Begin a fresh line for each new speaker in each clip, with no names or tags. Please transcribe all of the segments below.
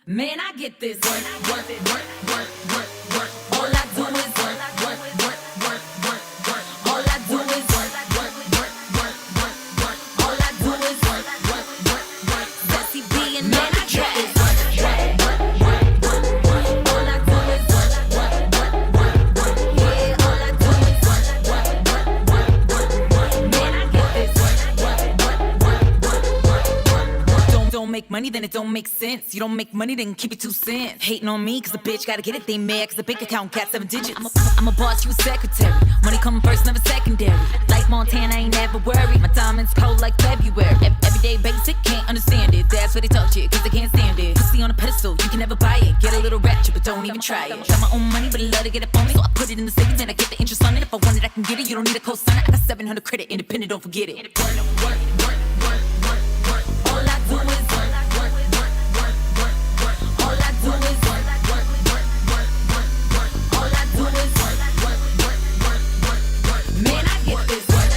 Man, I get this work. All I do is work. All I do is work. All I do is work. Bessie B and man, I get this work. All I do is work. Yeah, all I do is work. Man, I get this work. Don't make money, then it don't make sense. You don't make money, then keep it 2 cents. Hating on me, cause the bitch gotta get it. They mad cause the bank account got 7 digits. I'm a boss, you a secretary. Money coming first, never secondary. Like Montana, ain't never worried. My diamonds cold like February. Everyday basic, can't understand it. That's why they talk shit, cause they can't stand it. Pussy on a pedestal, you can never buy it. Get a little ratchet, but don't even try it. Got my own money, but I love to get it for me. So I put it in the savings and I get the interest on it. If I want it, I can get it. You don't need a co-signer. I got 700 credit, independent, don't forget it. All I do is work. All I do is work. All I do is work. Man, I get this work.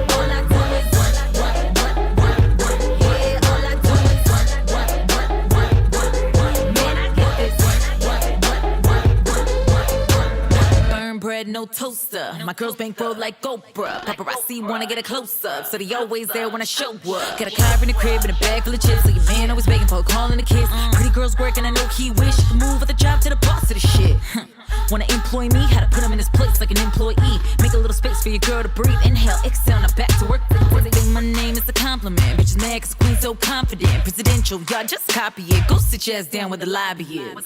All I do is work. Yeah, all I do is work. Man, I get this work. Burn bread, no toaster. My girls bankroll like Oprah. Paparazzi wanna get a close up, so they always there when I show up. Got a car in the crib and a bag full of chips, so your man always begging for a call and a kiss. Pretty girls working, I know he wish he could move at the job to the boss of the shit. Wanna employ me? How to put him in his place like an employee. Make a little space for your girl to breathe. Inhale, exhale, now back to work. They say my name is a compliment. Bitches mad cause the queen's so confident. Presidential, y'all just copy it. Go sit your ass down where the lobby is.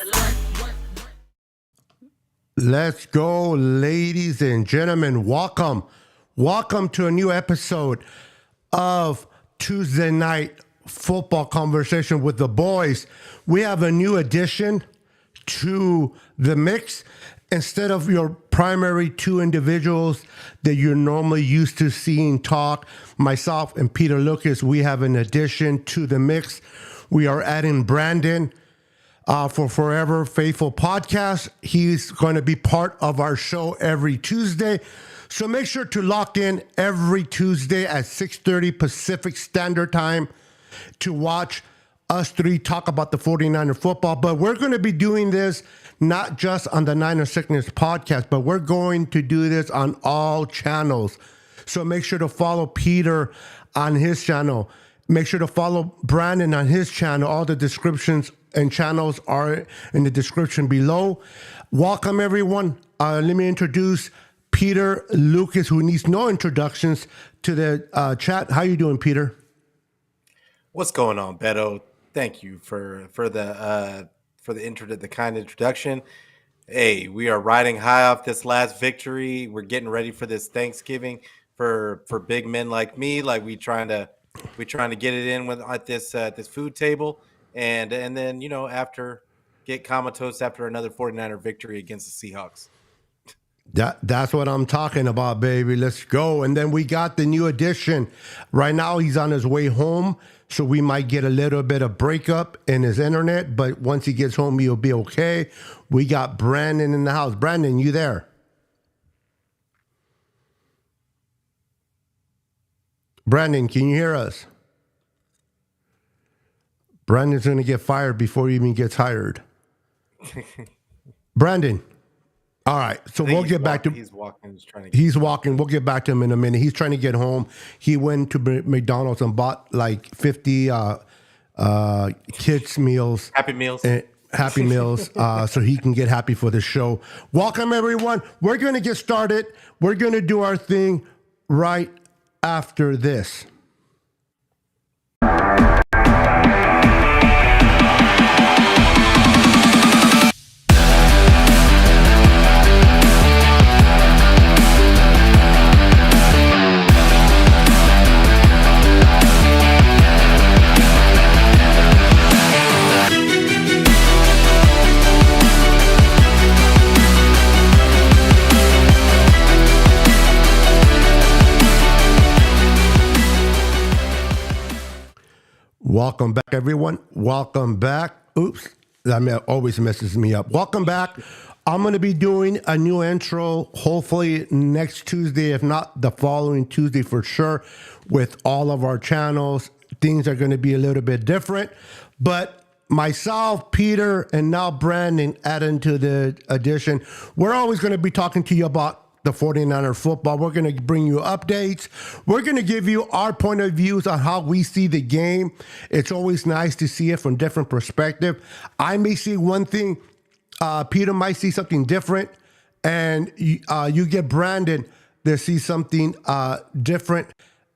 Let's go, ladies and gentlemen. Welcome to a new episode of Tuesday Night Football Conversation with the boys. We have a new addition to the mix. Instead of your primary 2 individuals that you're normally used to seeing talk, myself and Peter Lucas, we have an addition to the mix. We are adding Brandon for Forever Faithful Podcast. He's going to be part of our show every Tuesday. So make sure to lock in every Tuesday at 6:30 Pacific Standard Time to watch us 3 talk about the 49er football. But we're going to be doing this not just on the Niner Sickness podcast, but we're going to do this on all channels. So make sure to follow Peter on his channel. Make sure to follow Brandon on his channel. All the descriptions and channels are in the description below. Welcome, everyone. Let me introduce Peter Lucas, who needs no introductions, to the chat. How you doing, Peter?
What's going on, Beto? Thank you for the kind introduction. Hey, we are riding high off this last victory. We're getting ready for this Thanksgiving for big men like me. Like we trying to get it in at this food table, and then after get comatose after another 49er victory against the Seahawks.
That's what I'm talking about, baby. Let's go. And then we got the new addition. Right now, he's on his way home, so we might get a little bit of breakup in his internet, but once he gets home, he'll be okay. We got Brandon in the house. Brandon, you there? Brandon, can you hear us? Brandon's going to get fired before he even gets hired. Brandon. All right, so we'll get back to him. He's walking. We'll get back to him in a minute. He's trying to get home. He went to McDonald's and bought like 50 kids meals.
Happy Meals.
So he can get happy for the show. Welcome, everyone. We're going to get started. We're going to do our thing right after this. Welcome back, everyone. Welcome back. Oops, that always messes me up. Welcome back. I'm going to be doing a new intro, hopefully next Tuesday, if not the following Tuesday for sure, with all of our channels things are going to be a little bit different. But myself, Peter, and now Brandon add into the addition. We're always going to be talking to you about the 49er football. We're going to bring you updates. We're going to give you our point of views on how we see the game. It's always nice to see it from different perspective. I may see one thing, Peter might see something different, and you get Brandon to see something different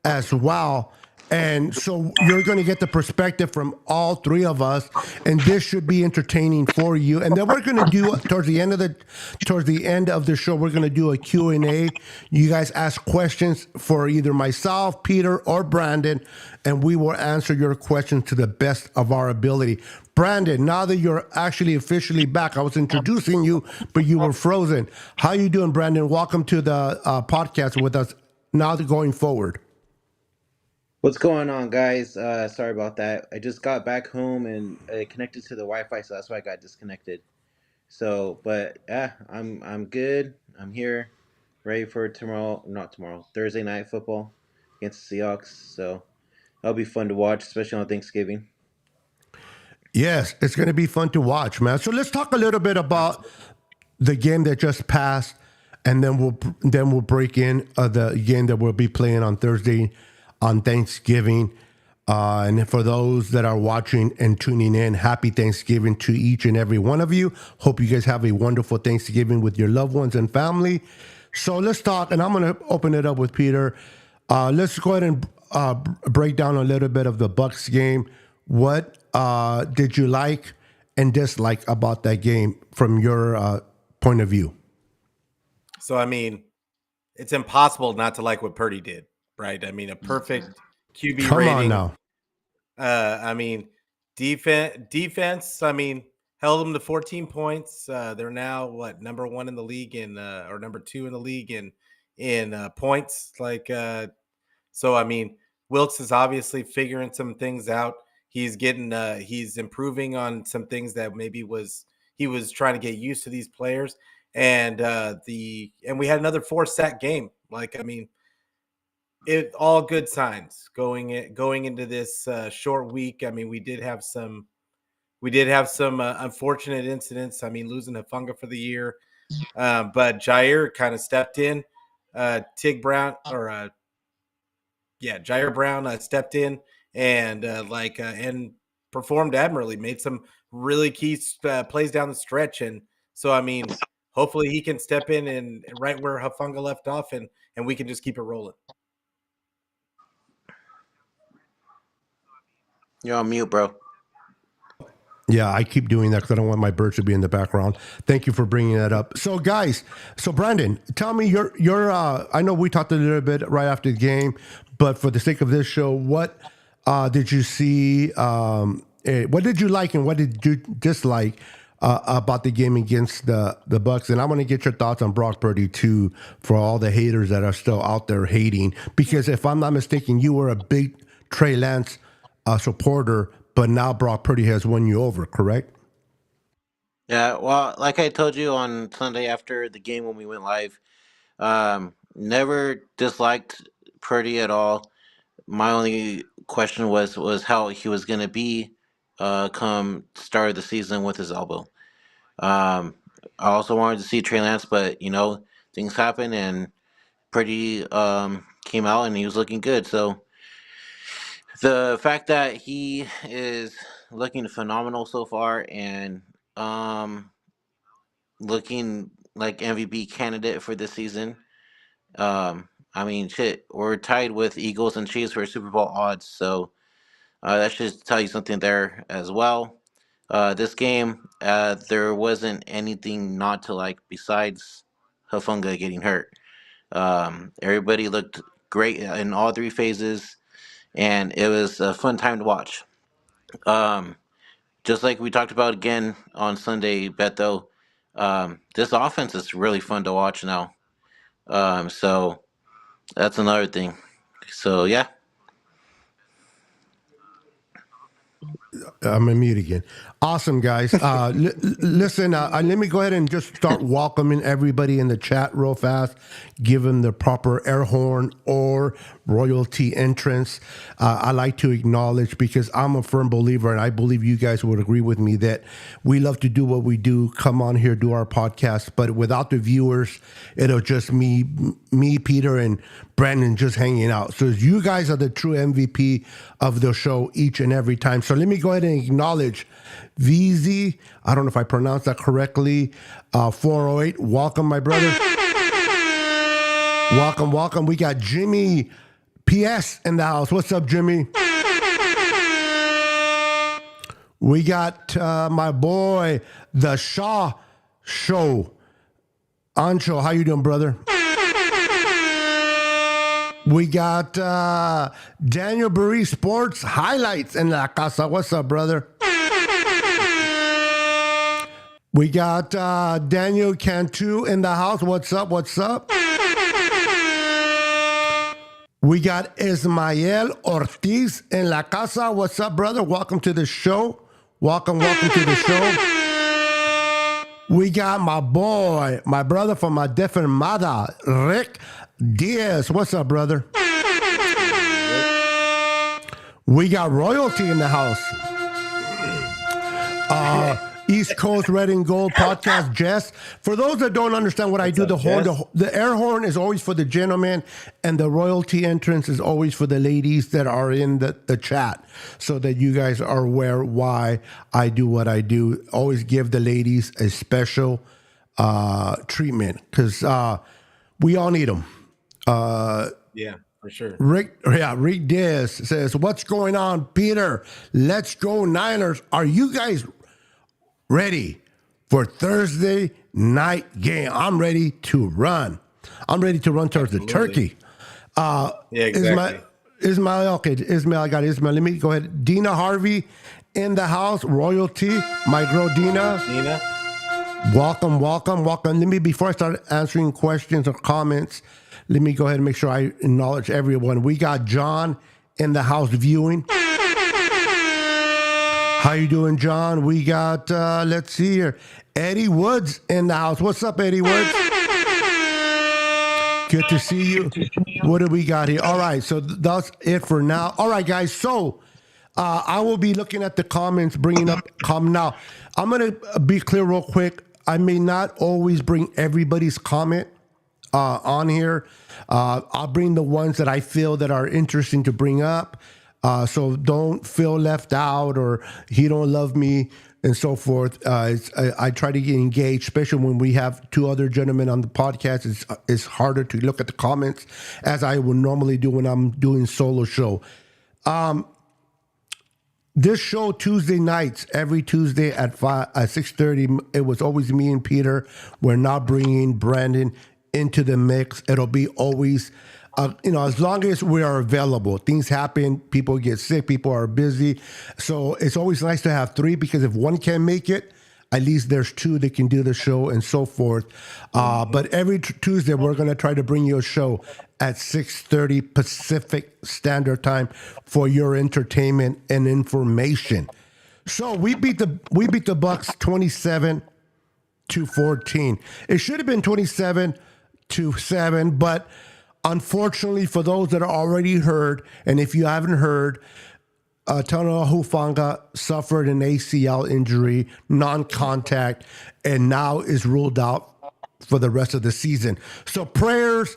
as well. And so you're going to get the perspective from all three of us, and this should be entertaining for you. And then we're going to do towards the end of the show, we're going to do a Q&A. You guys ask questions for either myself, Peter, or Brandon, and we will answer your questions to the best of our ability. Brandon, now that you're actually officially back, I was introducing you, but you were frozen. How you doing, Brandon? Welcome to the podcast with us now going forward.
What's going on, guys? Sorry about that. I just got back home and connected to the Wi-Fi, so that's why I got disconnected. So, but yeah, I'm good. I'm here, ready for tomorrow. Not tomorrow. Thursday night football against the Seahawks. So that'll be fun to watch, especially on Thanksgiving.
Yes, it's going to be fun to watch, man. So let's talk a little bit about the game that just passed, and then we'll break in the game that we'll be playing on Thursday on Thanksgiving. And for those that are watching and tuning in, happy Thanksgiving to each and every one of you. Hope you guys have a wonderful Thanksgiving with your loved ones and family. So let's talk, and I'm going to open it up with Peter. Let's go ahead and break down a little bit of the Bucs game. What did you like and dislike about that game from your point of view?
So, I mean, it's impossible not to like what Purdy did, right? I mean, a perfect QB
Come
rating.
on now.
I mean, defense. I mean, held them to 14 points. They're now number one in the league or number two in the league in points. So I mean, Wilkes is obviously figuring some things out. He's improving on some things that maybe he was trying to get used to these players. And we had another 4-sack game. I mean, it all good signs going into this short week. I mean, we did have some unfortunate incidents. I mean, losing Hufanga for the year, but Jair kind of stepped in. Jair Brown stepped in and performed admirably. Made some really key plays down the stretch, and so I mean, hopefully he can step in and right where Hufanga left off, and we can just keep it rolling.
You're on mute, bro.
Yeah, I keep doing that because I don't want my birds to be in the background. Thank you for bringing that up. So, guys, Brandon, tell me your. I know we talked a little bit right after the game, but for the sake of this show, what did you see? What did you like and what did you dislike about the game against the Bucs? And I want to get your thoughts on Brock Purdy too, for all the haters that are still out there hating. Because if I'm not mistaken, you were a big Trey Lance supporter. But now Brock Purdy has won you over, correct?
Yeah, well, like I told you on Sunday after the game when we went live, never disliked Purdy at all. My only question was how he was going to be come start of the season with his elbow. Um, I also wanted to see Trey Lance, but things happen and Purdy came out and he was looking good. So the fact that he is looking phenomenal so far and looking like MVP candidate for this season. I mean, shit, we're tied with Eagles and Chiefs for Super Bowl odds, so that should tell you something there as well. This game, there wasn't anything not to like besides Hafunga getting hurt. Everybody looked great in all three phases, and it was a fun time to watch. Um, just like we talked about again on Sunday, Beto, this offense is really fun to watch now. So that's another thing. So yeah.
I'm in mute again. Awesome, guys. Listen, let me go ahead and just start welcoming everybody in the chat real fast. Give them the proper air horn or royalty entrance. I like to acknowledge, because I'm a firm believer, and I believe you guys would agree with me, that we love to do what we do, come on here, do our podcast, but without the viewers, it'll just me, Peter, and Brandon just hanging out. So you guys are the true MVP of the show each and every time. So let me go ahead and acknowledge VZ. I don't know if I pronounced that correctly. 408. Welcome, my brother. Welcome. We got Jimmy PS in the house. What's up, Jimmy? We got my boy, the Shaw Show. Ancho, how you doing, brother? We got Daniel Burry Sports Highlights in La Casa. What's up, brother? We got Daniel Cantu in the house. What's up? We got Ismael Ortiz in La Casa. What's up, brother? Welcome to the show. Welcome to the show. We got my boy, my brother from my different mother, Rick Diaz. What's up, brother? We got royalty in the house. East Coast Red and Gold podcast, Jess. For those that don't understand what I do, the air horn is always for the gentlemen, and the royalty entrance is always for the ladies that are in the chat, so that you guys are aware why I do what I do. Always give the ladies a special treatment, because we all need them.
Yeah, for sure.
Rick Diaz says, "What's going on, Peter? Let's go Niners. Are you guys ready for Thursday night game?" I'm ready to run. I'm ready to run towards the turkey.
Yeah, exactly.
Ismail, I got Ismail. Let me go ahead. Dina Harvey in the house. Royalty. My girl, Dina. Welcome. Let me, before I start answering questions or comments, let me go ahead and make sure I acknowledge everyone. We got John in the house viewing. How you doing, John? We got, let's see here, Eddie Woods in the house. What's up, Eddie Woods? Good to see you. What do we got here? All right, so that's it for now. All right, guys, so I will be looking at the comments, bringing up comment now. I'm going to be clear real quick. I may not always bring everybody's comment on here. I'll bring the ones that I feel that are interesting to bring up. So don't feel left out, or he don't love me, and so forth. I try to get engaged, especially when we have two other gentlemen on the podcast. It's harder to look at the comments as I would normally do when I'm doing solo show. This show Tuesday nights, every Tuesday at 6:30. It was always me and Peter. We're not bringing Brandon into the mix. It'll be always. As long as we are available. Things happen, people get sick, people are busy. So it's always nice to have three, because if one can't make it, at least there's two that can do the show, and so forth. But every Tuesday, we're going to try to bring you a show at 6:30 Pacific Standard Time for your entertainment and information. So we beat the Bucs 27-14. It should have been 27-7, but unfortunately, for those that are already heard, and if you haven't heard, Tanoa Hufanga suffered an ACL injury, non-contact, and now is ruled out for the rest of the season. So prayers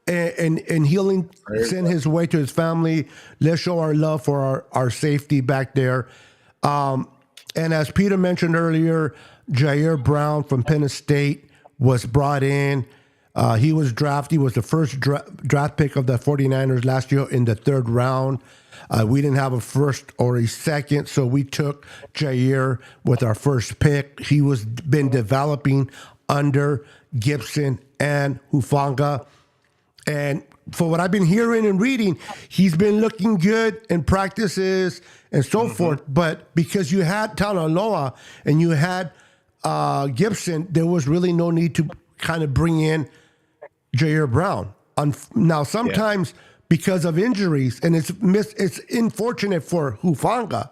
and healing send his way to his family. Let's show our love for our safety back there. And as Peter mentioned earlier, Jair Brown from Penn State was brought in. He was drafted. He was the first draft pick of the 49ers last year in the third round. We didn't have a first or a second, so we took Jair with our first pick. He was been developing under Gibson and Hufanga. And for what I've been hearing and reading, he's been looking good in practices and so forth. But because you had Talanoa and you had Gibson, there was really no need to kind of bring in Jair Brown. Now, sometimes because of injuries, and it's unfortunate for Hufanga,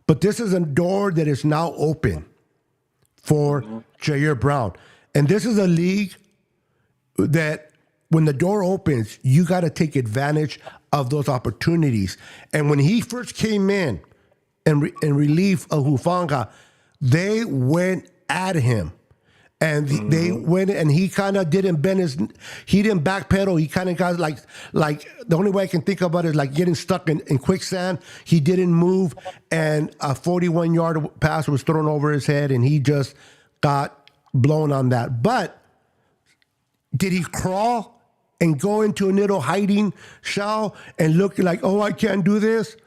But this is a door that is now open for Jair Brown. And this is a league that when the door opens, you got to take advantage of those opportunities. And when he first came in in relief of Hufanga, they went at him. And they went, and he kind of didn't he didn't backpedal. He kind of got like the only way I can think about it is like getting stuck in quicksand. He didn't move, and a 41-yard pass was thrown over his head, and he just got blown on that. But did he crawl and go into a little hiding shell and look like, oh, I can't do this?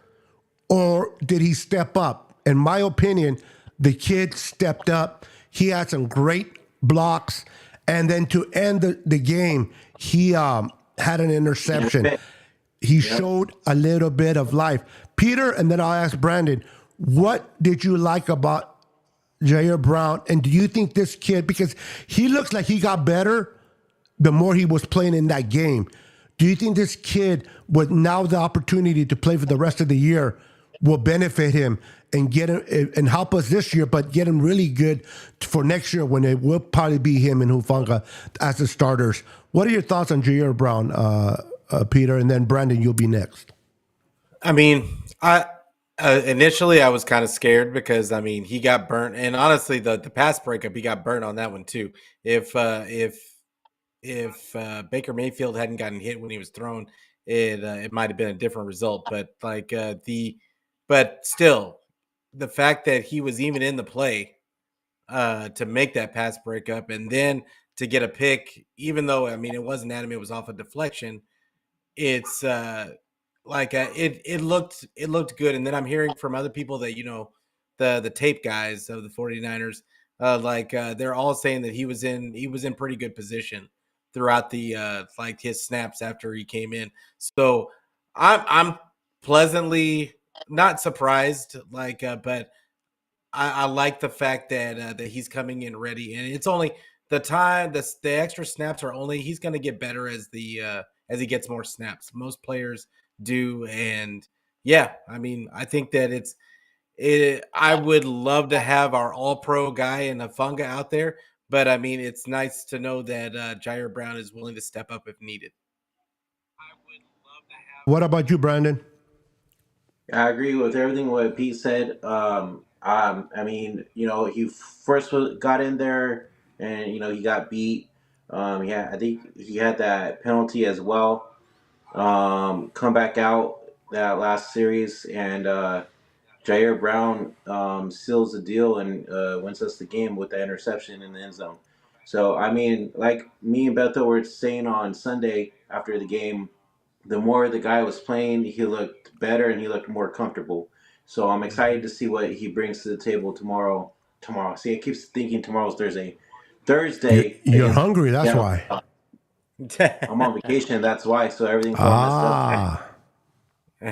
Or did he step up? In my opinion, the kid stepped up. He had some great blocks. And then to end the game, he had an interception. He showed a little bit of life. Peter, and then I'll ask Brandon, what did you like about Jair Brown? And do you think this kid, because he looks like he got better the more he was playing in that game, do you think this kid, with now the opportunity to play for the rest of the year, will benefit him and get him and help us this year, but get him really good for next year when it will probably be him and Hufanga as the starters? What are your thoughts on Jair Brown, Peter? And then Brandon, you'll be next.
I mean, initially I was kind of scared because he got burnt, and honestly, the pass breakup, he got burnt on that one too. If Baker Mayfield hadn't gotten hit when he was thrown, it might have been a different result. But but still, the fact that he was even in the play to make that pass breakup and then to get a pick, even though it wasn't at him, it was off a deflection. It's it looked good. And then I'm hearing from other people that the tape guys of the 49ers, they're all saying that he was in pretty good position throughout the his snaps after he came in. So I'm pleasantly not surprised, but I like the fact that he's coming in ready, and it's only the time the extra snaps are only he's going to get better as he gets more snaps. Most players do, and I think that I would love to have our all-pro guy in Hufanga out there, but it's nice to know that Jair Brown is willing to step up if needed.
What about you, Brandon?
I agree with everything what Pete said. He first got in there and he got beat. I think he had that penalty as well. Come back out that last series, and Jair Brown seals the deal and wins us the game with the interception in the end zone. So like me and Beto were saying on Sunday after the game, the more the guy was playing, he looked better and he looked more comfortable. So I'm excited to see what he brings to the table tomorrow. See, I keep thinking tomorrow's Thursday.
You're hungry, that's why.
I'm on vacation, that's why. So everything's all messed up.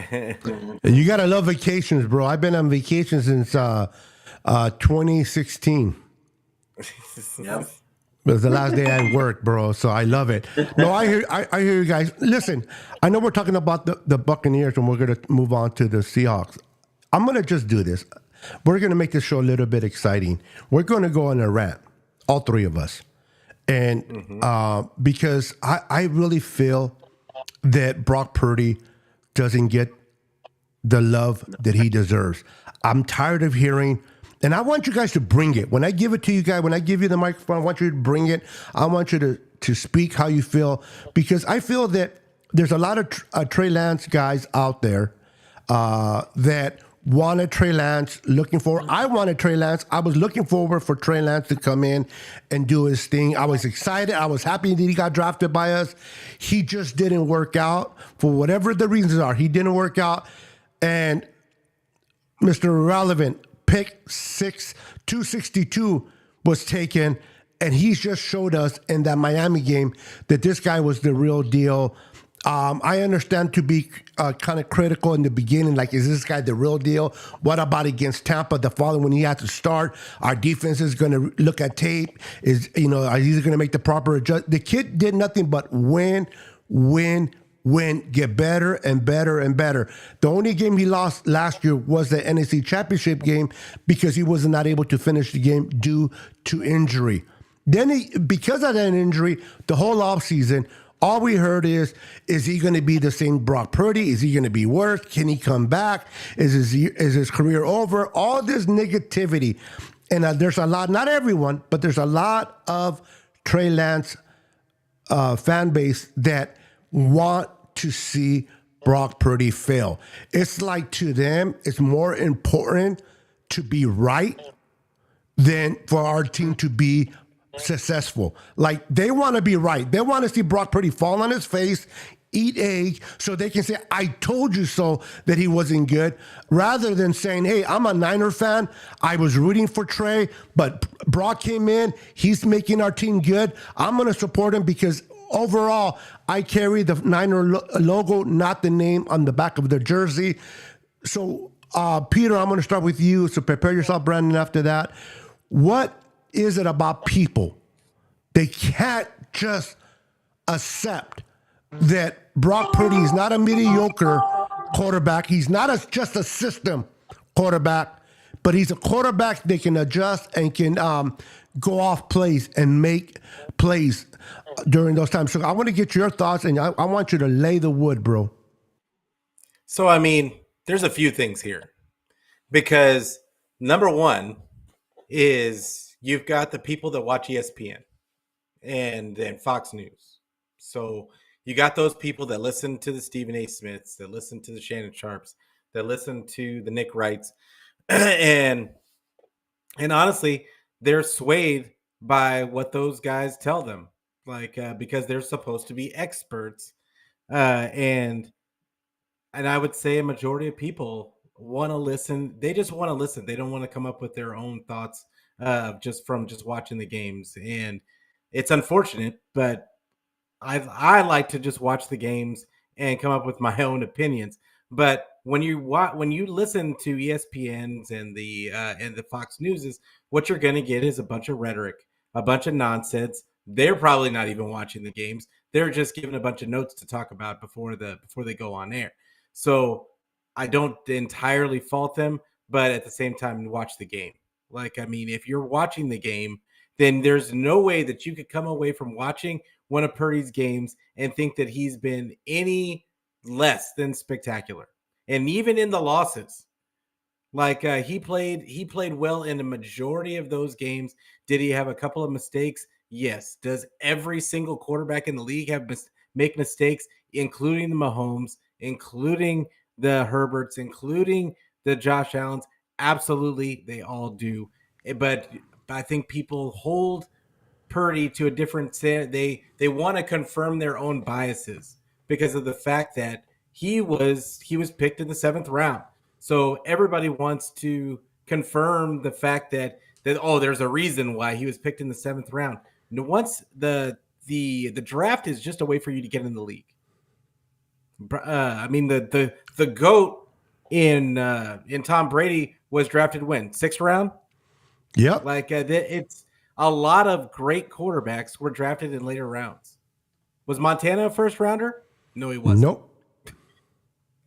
You gotta love vacations, bro. I've been on vacation since 2016.
Yep.
It was the last day I worked, bro. So I love it. No, I hear you guys. Listen, I know we're talking about the Buccaneers, and we're gonna move on to the Seahawks. I'm gonna just do this. We're gonna make this show a little bit exciting. We're gonna go on a rant, all three of us, and because I really feel that Brock Purdy doesn't get the love that he deserves. I'm tired of hearing. And I want you guys to bring it. When I give it to you guys, when I give you the microphone, I want you to bring it. I want you to speak how you feel, because I feel that there's a lot of Trey Lance guys out there that wanted Trey Lance, I wanted Trey Lance. I was looking forward for Trey Lance to come in and do his thing. I was excited. I was happy that he got drafted by us. He just didn't work out for whatever the reasons are. He didn't work out. And Mr. Irrelevant, pick 262 was taken, and he's just showed us in that Miami game that this guy was the real deal. I understand to be kind of critical in the beginning, like, is this guy the real deal? What about against Tampa, the following when he had to start? Our defense is going to look at tape. Are he going to make the proper adjustment? The kid did nothing but win, win, get better and better and better. The only game he lost last year was the NFC Championship game because he was not able to finish the game due to injury. Then because of that injury, the whole offseason, all we heard is he going to be the same Brock Purdy? Is he going to be worse? Can he come back? Is his career over? All this negativity. And there's a lot, not everyone, but there's a lot of Trey Lance fan base that want to see Brock Purdy fail. It's like to them, it's more important to be right than for our team to be successful. Like they want to be right. They want to see Brock Purdy fall on his face, eat egg, so they can say, I told you so, that he wasn't good, rather than saying, hey, I'm a Niner fan. I was rooting for Trey, but Brock came in. He's making our team good. I'm going to support him because overall, I carry the Niner logo, not the name on the back of the jersey. So, Peter, I'm going to start with you. So prepare yourself, Brandon, after that. What is it about people? They can't just accept that Brock Purdy is not a mediocre quarterback. He's not just a system quarterback, but he's a quarterback they can adjust and can go off plays and make plays during those times. So I want to get your thoughts, and I want you to lay the wood, bro.
So, I mean, there's a few things here because number one is you've got the people that watch ESPN and then Fox News. So you got those people that listen to the Stephen A. Smiths, that listen to the Shannon Sharps, that listen to the Nick Wrights, and honestly, they're swayed by what those guys tell them, like because they're supposed to be experts, and I would say a majority of people want to listen. They just want to listen. They don't want to come up with their own thoughts just from just watching the games, and it's unfortunate, but I like to just watch the games and come up with my own opinions. But when you listen to ESPN's and the Fox News's, what you're going to get is a bunch of rhetoric, a bunch of nonsense. They're probably not even watching the games. They're just giving a bunch of notes to talk about before they go on air. So I don't entirely fault them, but at the same time, watch the game. Like, I mean, if you're watching the game, then there's no way that you could come away from watching one of Purdy's games and think that he's been any less than spectacular. And even in the losses, like he played well in the majority of those games. Did he have a couple of mistakes? Yes. Does every single quarterback in the league make mistakes, including the Mahomes, including the Herberts, including the Josh Allens? Absolutely, they all do. But I think people hold Purdy to a different standard. They want to confirm their own biases because of the fact that he was picked in the 7th round. So everybody wants to confirm the fact that there's a reason why he was picked in the 7th round. And once the draft is just a way for you to get in the league. I mean the GOAT in Tom Brady was drafted when? 6th round?
Yep.
Like it's a lot of great quarterbacks were drafted in later rounds. Was Montana a first rounder? No, he wasn't.
Nope.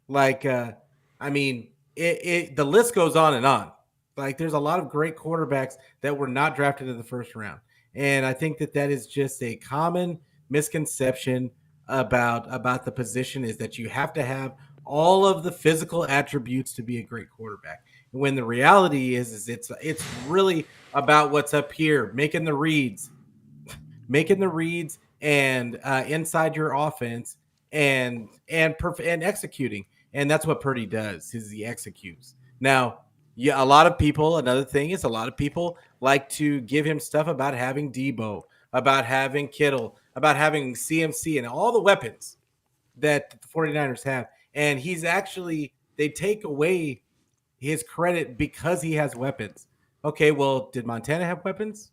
Like, I mean, the list goes on and on. Like, there's a lot of great quarterbacks that were not drafted in the first round. And I think that is just a common misconception about the position, is that you have to have all of the physical attributes to be a great quarterback. When the reality is it's really about what's up here, making the reads and inside your offense and executing. And that's what Purdy does, is he executes. Now, yeah, another thing is a lot of people like to give him stuff about having Debo, about having Kittle, about having CMC and all the weapons that the 49ers have. And they take away his credit because he has weapons. Okay, well, did Montana have weapons?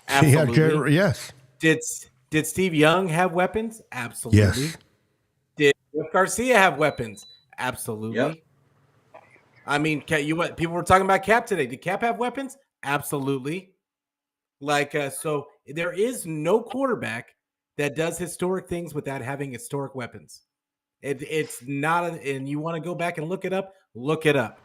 Absolutely.
Yes.
Did Steve Young have weapons? Absolutely.
Yes.
Did Jeff Garcia have weapons? Absolutely.
Yep.
I mean, people were talking about Cap today. Did Cap have weapons? Absolutely. Like, so there is no quarterback that does historic things without having historic weapons. It's not, and you want to go back and look it up, look it up.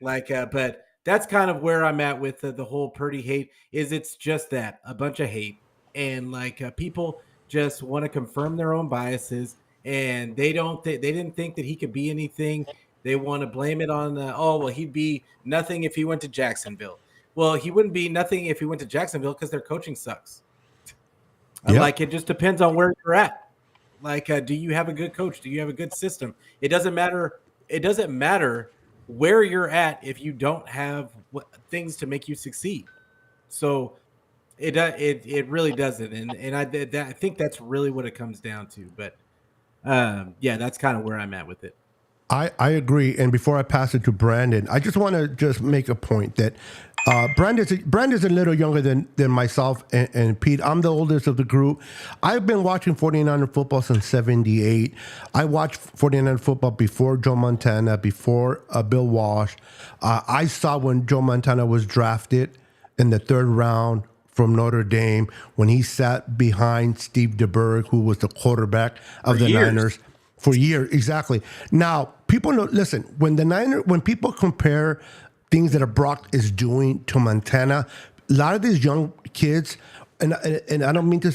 But that's kind of where I'm at with the whole Purdy hate. Is it's just that a bunch of hate, and people just want to confirm their own biases, and they didn't think that he could be anything. They want to blame it on oh well, he'd be nothing if he went to Jacksonville. Well, he wouldn't be nothing if he went to Jacksonville because their coaching sucks.
Yep.
It just depends on where you're at. Do you have a good coach? Do you have a good system? It doesn't matter. It doesn't matter where you're at if you don't have things to make you succeed. So it really doesn't, and I think that's really what it comes down to. But yeah, that's kind of where I'm at with it.
I agree. And before I pass it to Brandon, I just want to just make a point that Brandon's a little younger than myself and Pete. I'm the oldest of the group. I've been watching 49er football since 78. I watched 49er football before Joe Montana, before Bill Walsh. I saw when Joe Montana was drafted in the third round from Notre Dame when he sat behind Steve DeBerg, who was the quarterback of the Niners. For years, exactly. Now, people know. Listen, when people compare things that Brock is doing to Montana, a lot of these young kids, and I don't mean to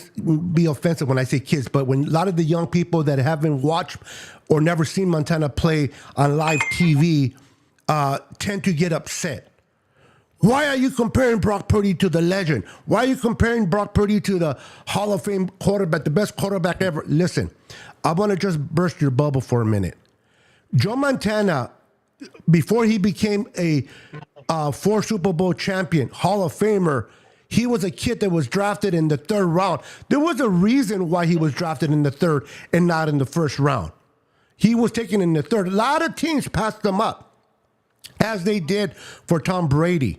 be offensive when I say kids, but when a lot of the young people that haven't watched or never seen Montana play on live TV tend to get upset. Why are you comparing Brock Purdy to the legend? Why are you comparing Brock Purdy to the Hall of Fame quarterback, the best quarterback ever? Listen, I want to just burst your bubble for a minute. Joe Montana, before he became a 4 Super Bowl champion, Hall of Famer, he was a kid that was drafted in the third round. There was a reason why he was drafted in the third and not in the first round. He was taken in the third. A lot of teams passed him up, as they did for Tom Brady.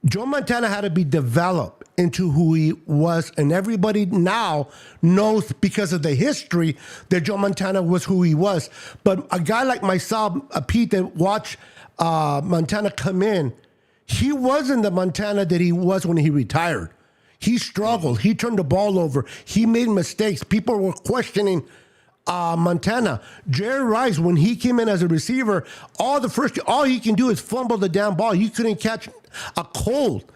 Joe Montana had to be developed into who he was, and everybody now knows because of the history that Joe Montana was who he was. But a guy like myself, Pete, that watched Montana come in, he wasn't the Montana that he was when he retired. He struggled. He turned the ball over. He made mistakes. People were questioning Montana. Jerry Rice, when he came in as a receiver, all he can do is fumble the damn ball. He couldn't catch a cold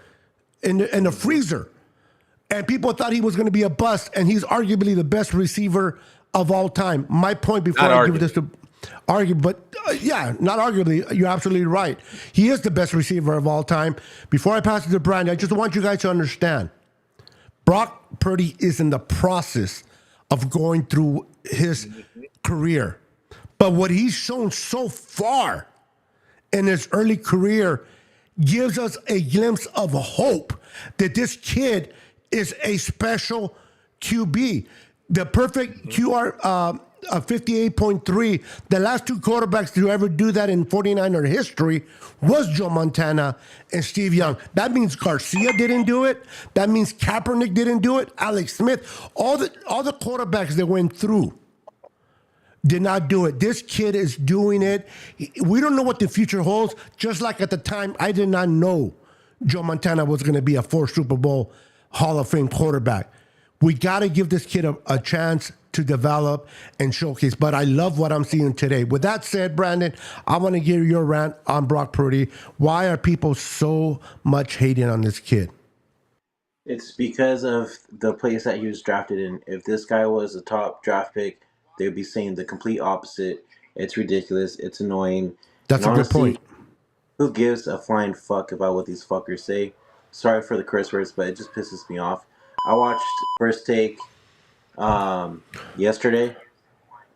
in the freezer. And people thought he was going to be a bust, and he's arguably the best receiver of all time. My point before I give this to argue, but not arguably, you're absolutely right. He is the best receiver of all time. Before I pass it to Brandon, I just want you guys to understand, Brock Purdy is in the process of going through his career. But what he's shown so far in his early career gives us a glimpse of hope that this kid is a special QB. The perfect QR 58.3, the last two quarterbacks to ever do that in 49er history was Joe Montana and Steve Young. That means Garcia didn't do it. That means Kaepernick didn't do it. Alex Smith, all the quarterbacks that went through did not do it. This kid is doing it. We don't know what the future holds. Just like at the time, I did not know Joe Montana was going to be a 4 Super Bowl Hall of Fame quarterback. We got to give this kid a chance to develop and showcase. But I love what I'm seeing today. With that said, Brandon, I want to hear your rant on Brock Purdy. Why are people so much hating on this kid?
It's because of the place that he was drafted in. If this guy was a top draft pick, they'd be saying the complete opposite. It's ridiculous. It's annoying.
That's
and
a good point.
Who gives a flying fuck about what these fuckers say? Sorry for the curse words, but it just pisses me off. I watched First Take yesterday,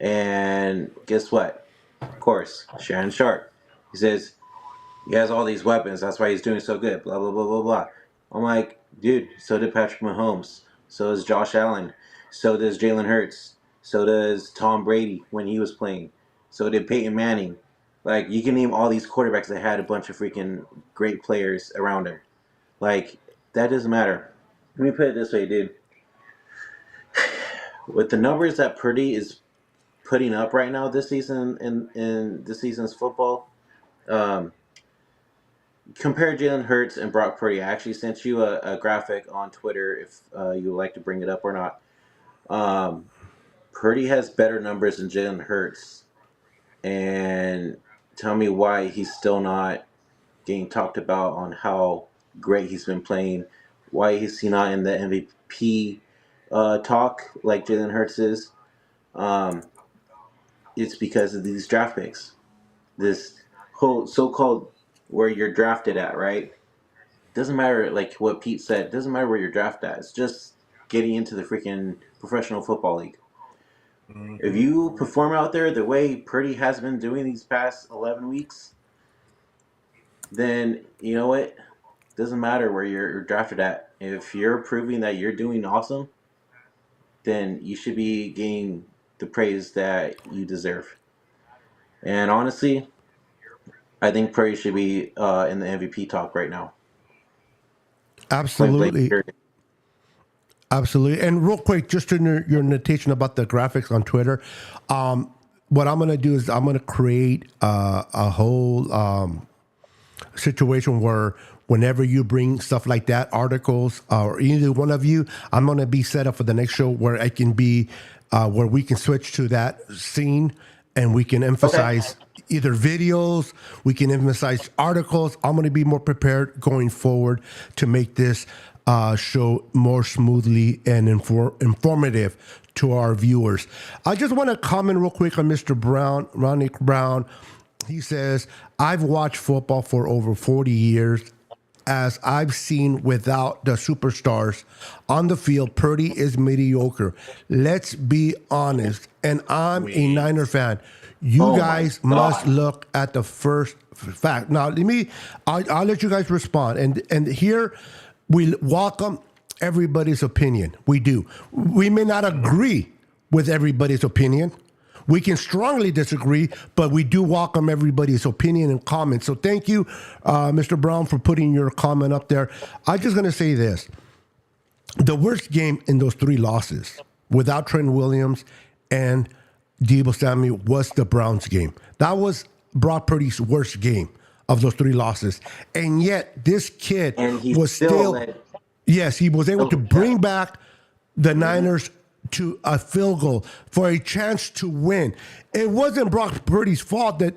and guess what? Of course, Shannon Sharp. He says he has all these weapons. That's why he's doing so good. Blah blah blah blah blah. I'm like, dude. So did Patrick Mahomes. So does Josh Allen. So does Jalen Hurts. So does Tom Brady when he was playing. So did Peyton Manning. Like, you can name all these quarterbacks that had a bunch of freaking great players around him. Like, that doesn't matter. Let me put it this way, dude. With the numbers that Purdy is putting up right now this season in this season's football, compare Jalen Hurts and Brock Purdy. I actually sent you a graphic on Twitter if you would like to bring it up or not. Um, Purdy has better numbers than Jalen Hurts, and tell me why he's still not getting talked about on how great he's been playing. Why is he not in the MVP talk like Jalen Hurts is? Um, it's because of these draft picks. This whole so-called where you're drafted at, right? Doesn't matter, like what Pete said. Doesn't matter where you're drafted at. It's just getting into the freaking professional football league. If
Mm-hmm.
you perform out there the way Purdy has been doing these past 11 weeks, then you know what? Doesn't matter where you're drafted at. If you're proving that you're doing awesome, then you should be getting the praise that you deserve. And honestly, I think Purdy should be in the MVP talk right now. Point blank.
Absolutely.
Period.
Absolutely. And real quick, just to your notation about the graphics on Twitter, what I'm going to do is I'm going to create a whole situation where whenever you bring stuff like that, articles, or either one of you, I'm going to be set up for the next show where I can be, where we can switch to that scene and we can emphasize either videos, we can emphasize articles. I'm going to be more prepared going forward to make this show more smoothly and informative to our viewers. I just want to comment real quick on Mr. Brown, Ronnie Brown. He says, I've watched football for over 40 years. As I've seen without the superstars on the field, Purdy is mediocre. Let's be honest. And I'm a Niner fan. You guys must look at the first fact. Now, I'll let you guys respond. And here we welcome everybody's opinion. We do. We may not agree with everybody's opinion. We can strongly disagree, but we do welcome everybody's opinion and comments. So thank you, Mr. Brown, for putting your comment up there. I'm just going to say this. The worst game in those three losses without Trent Williams and Deebo Samuel was the Browns game. That was Brock Purdy's worst game of those three losses. And yet this kid was still yes, he was able to bring back the Niners to a field goal for a chance to win. It wasn't Brock Purdy's fault that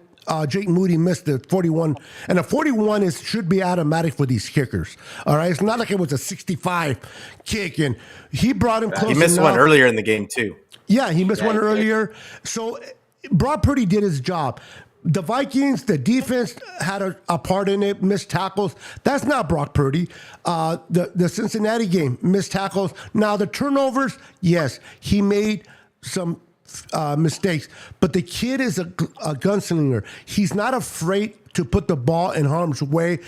Jake Moody missed the 41. And a 41 should be automatic for these kickers. All right? It's not like it was a 65 kick. And he brought him close
He missed
enough.
one earlier in the game, too.
Yeah, he missed one earlier. So Brock Purdy did his job. The Vikings, the defense had a part in it, missed tackles. That's not Brock Purdy. The Cincinnati game, missed tackles. Now, the turnovers, yes, he made some mistakes. But the kid is a gunslinger. He's not afraid to put the ball in harm's way.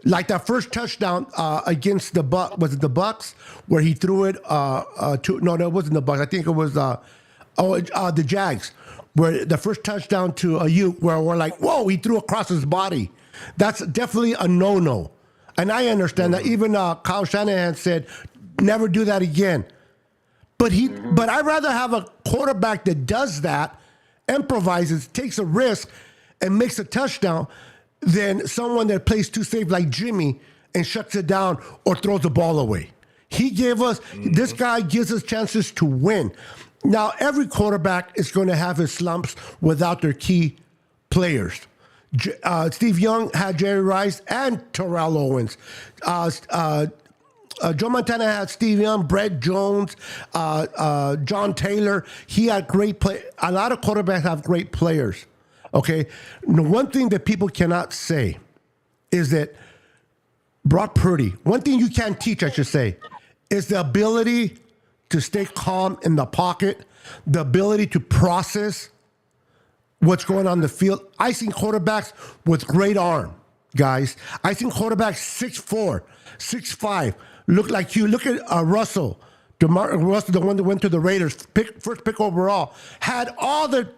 Like that first touchdown against the was it the Bucks, where he threw it to, no, it wasn't the Bucks. I think it was the Jags, where the first touchdown to Ayuk, where we're like, whoa, he threw across his body. That's definitely a no-no. And I understand that. Even Kyle Shanahan said, never do that again. But I'd rather have a quarterback that does that, improvises, takes a risk, and makes a touchdown than someone that plays too safe like Jimmy and shuts it down or throws the ball away. He gave us, this guy gives us chances to win. Now, every quarterback is going to have his slumps without their key players. Steve Young had Jerry Rice and Terrell Owens. Joe Montana had Steve Young, Brett Jones, John Taylor. He had great play. A lot of quarterbacks have great players. Okay, the one thing that people cannot say is that Brock Purdy, one thing you can't teach, I should say, is the ability to stay calm in the pocket, the ability to process what's going on in the field. I seen quarterbacks with great arm, guys. I seen quarterbacks 6'4", 6'5", look like you. Look at Russell, Russell, the one that went to the Raiders, first pick overall, had all the,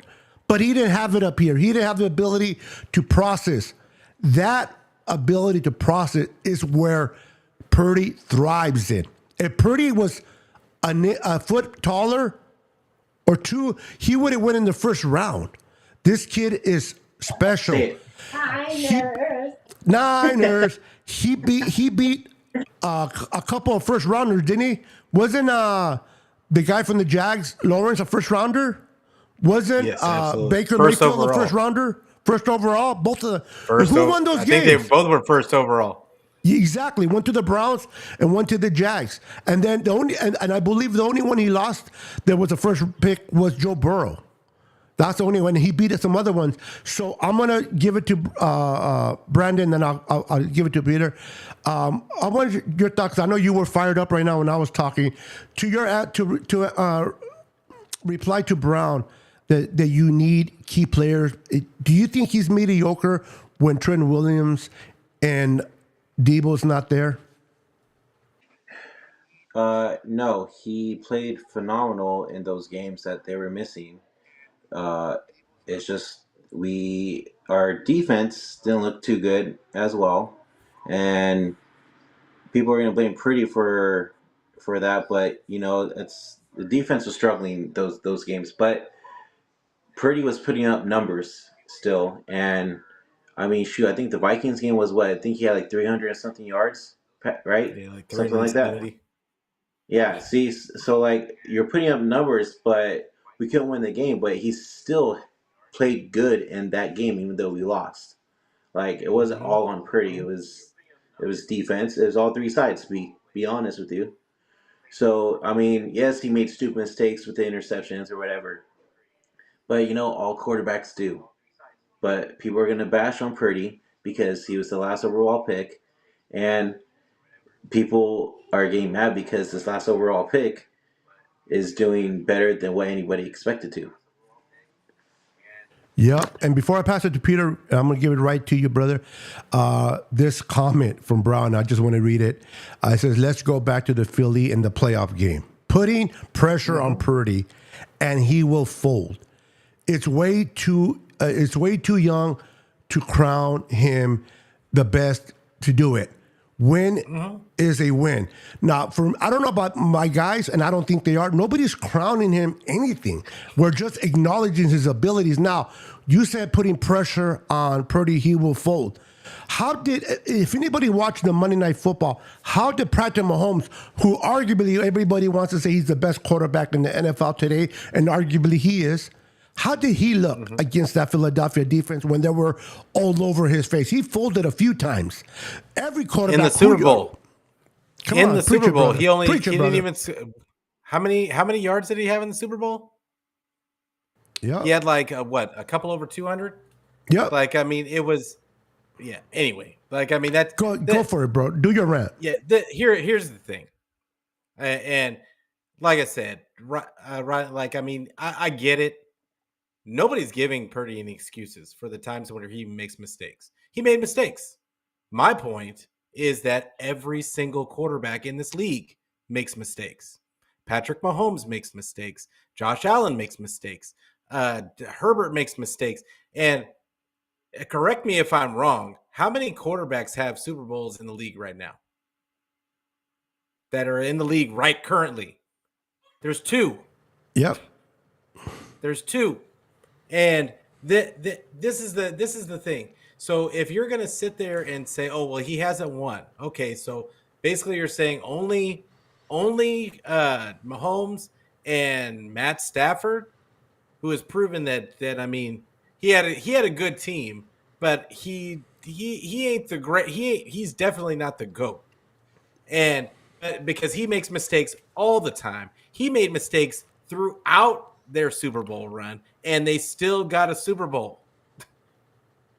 but he didn't have it up here. He didn't have the ability to process. That ability to process is where Purdy thrives in. If Purdy was a foot taller or two, he would have went in the first round. This kid is special. Niners. He beat a couple of first rounders, didn't he? Wasn't the guy from the Jags, Lawrence, a first rounder? Wasn't
Yes, absolutely.
Baker
First
Mayfield a
overall.
first rounder? First overall? Both of the
First,
who won those
I
games?
think they both were first overall.
Exactly. One to the Browns and one to the Jags. And then the only and I believe the only one he lost that was the first pick was Joe Burrow. That's the only one. He beat some other ones. So I'm gonna give it to Brandon, and I'll give it to Peter. I want your thoughts. I know you were fired up right now when I was talking. To your to reply to Brown that you need key players. Do you think he's mediocre when Trent Williams and Debo's not there?
No, he played phenomenal in those games that they were missing. Uh, it's just our defense didn't look too good as well, and people are going to blame Pretty for that. But it's the defense was struggling those games, but Pretty was putting up numbers still, and I mean, shoot, I think the Vikings game was what? I think he had like 300 and something yards, right?
Yeah, like
Something like that.
370.
Yeah, see, so like you're putting up numbers, but we couldn't win the game. But he still played good in that game, even though we lost. Like it wasn't all on Purdy. It was defense. It was all three sides. To be honest with you. So I mean, yes, he made stupid mistakes with the interceptions or whatever. But all quarterbacks do. But people are gonna bash on Purdy because he was the last overall pick, and people are getting mad because this last overall pick is doing better than what anybody expected to.
Yep. And before I pass it to Peter, I'm going to give it right to you, brother. This comment from Brown, I just want to read it. It says, let's go back to the Philly in the playoff game. Putting pressure on Purdy, and he will fold. It's way too young to crown him the best to do it. Win is a win. Now, I don't know about my guys, and I don't think they are. Nobody's crowning him anything. We're just acknowledging his abilities. Now, you said putting pressure on Purdy, he will fold. If anybody watched the Monday Night Football, how did Patrick Mahomes, who arguably everybody wants to say he's the best quarterback in the NFL today, and arguably he is, how did he look against that Philadelphia defense when they were all over his face? He folded a few times. Every quarterback
In the Super Bowl. In the Super Bowl,
brother.
he didn't even. How many yards did he have in the Super Bowl?
Yeah,
He had like a couple over 200.
yeah.
Like I mean, it was. Yeah. Anyway, like I mean that.
Go for it, bro. Do your rant.
Yeah. Here's the thing, and like I said, right. Like I mean, I get it. Nobody's giving Purdy any excuses for the times when he makes mistakes. He made mistakes. My point is that every single quarterback in this league makes mistakes. Patrick Mahomes makes mistakes. Josh Allen makes mistakes. Herbert makes mistakes. And correct me if I'm wrong, how many quarterbacks have Super Bowls in the league right now? That are in the league right currently? There's two.
Yep.
There's two. And this is the thing. So if you're gonna sit there and say, "Oh well, he hasn't won," okay, so basically you're saying only Mahomes and Matt Stafford, who has proven that I mean he had a good team, but he ain't the great. He's definitely not the GOAT, and because he makes mistakes all the time, he made mistakes throughout their Super Bowl run, and they still got a Super Bowl.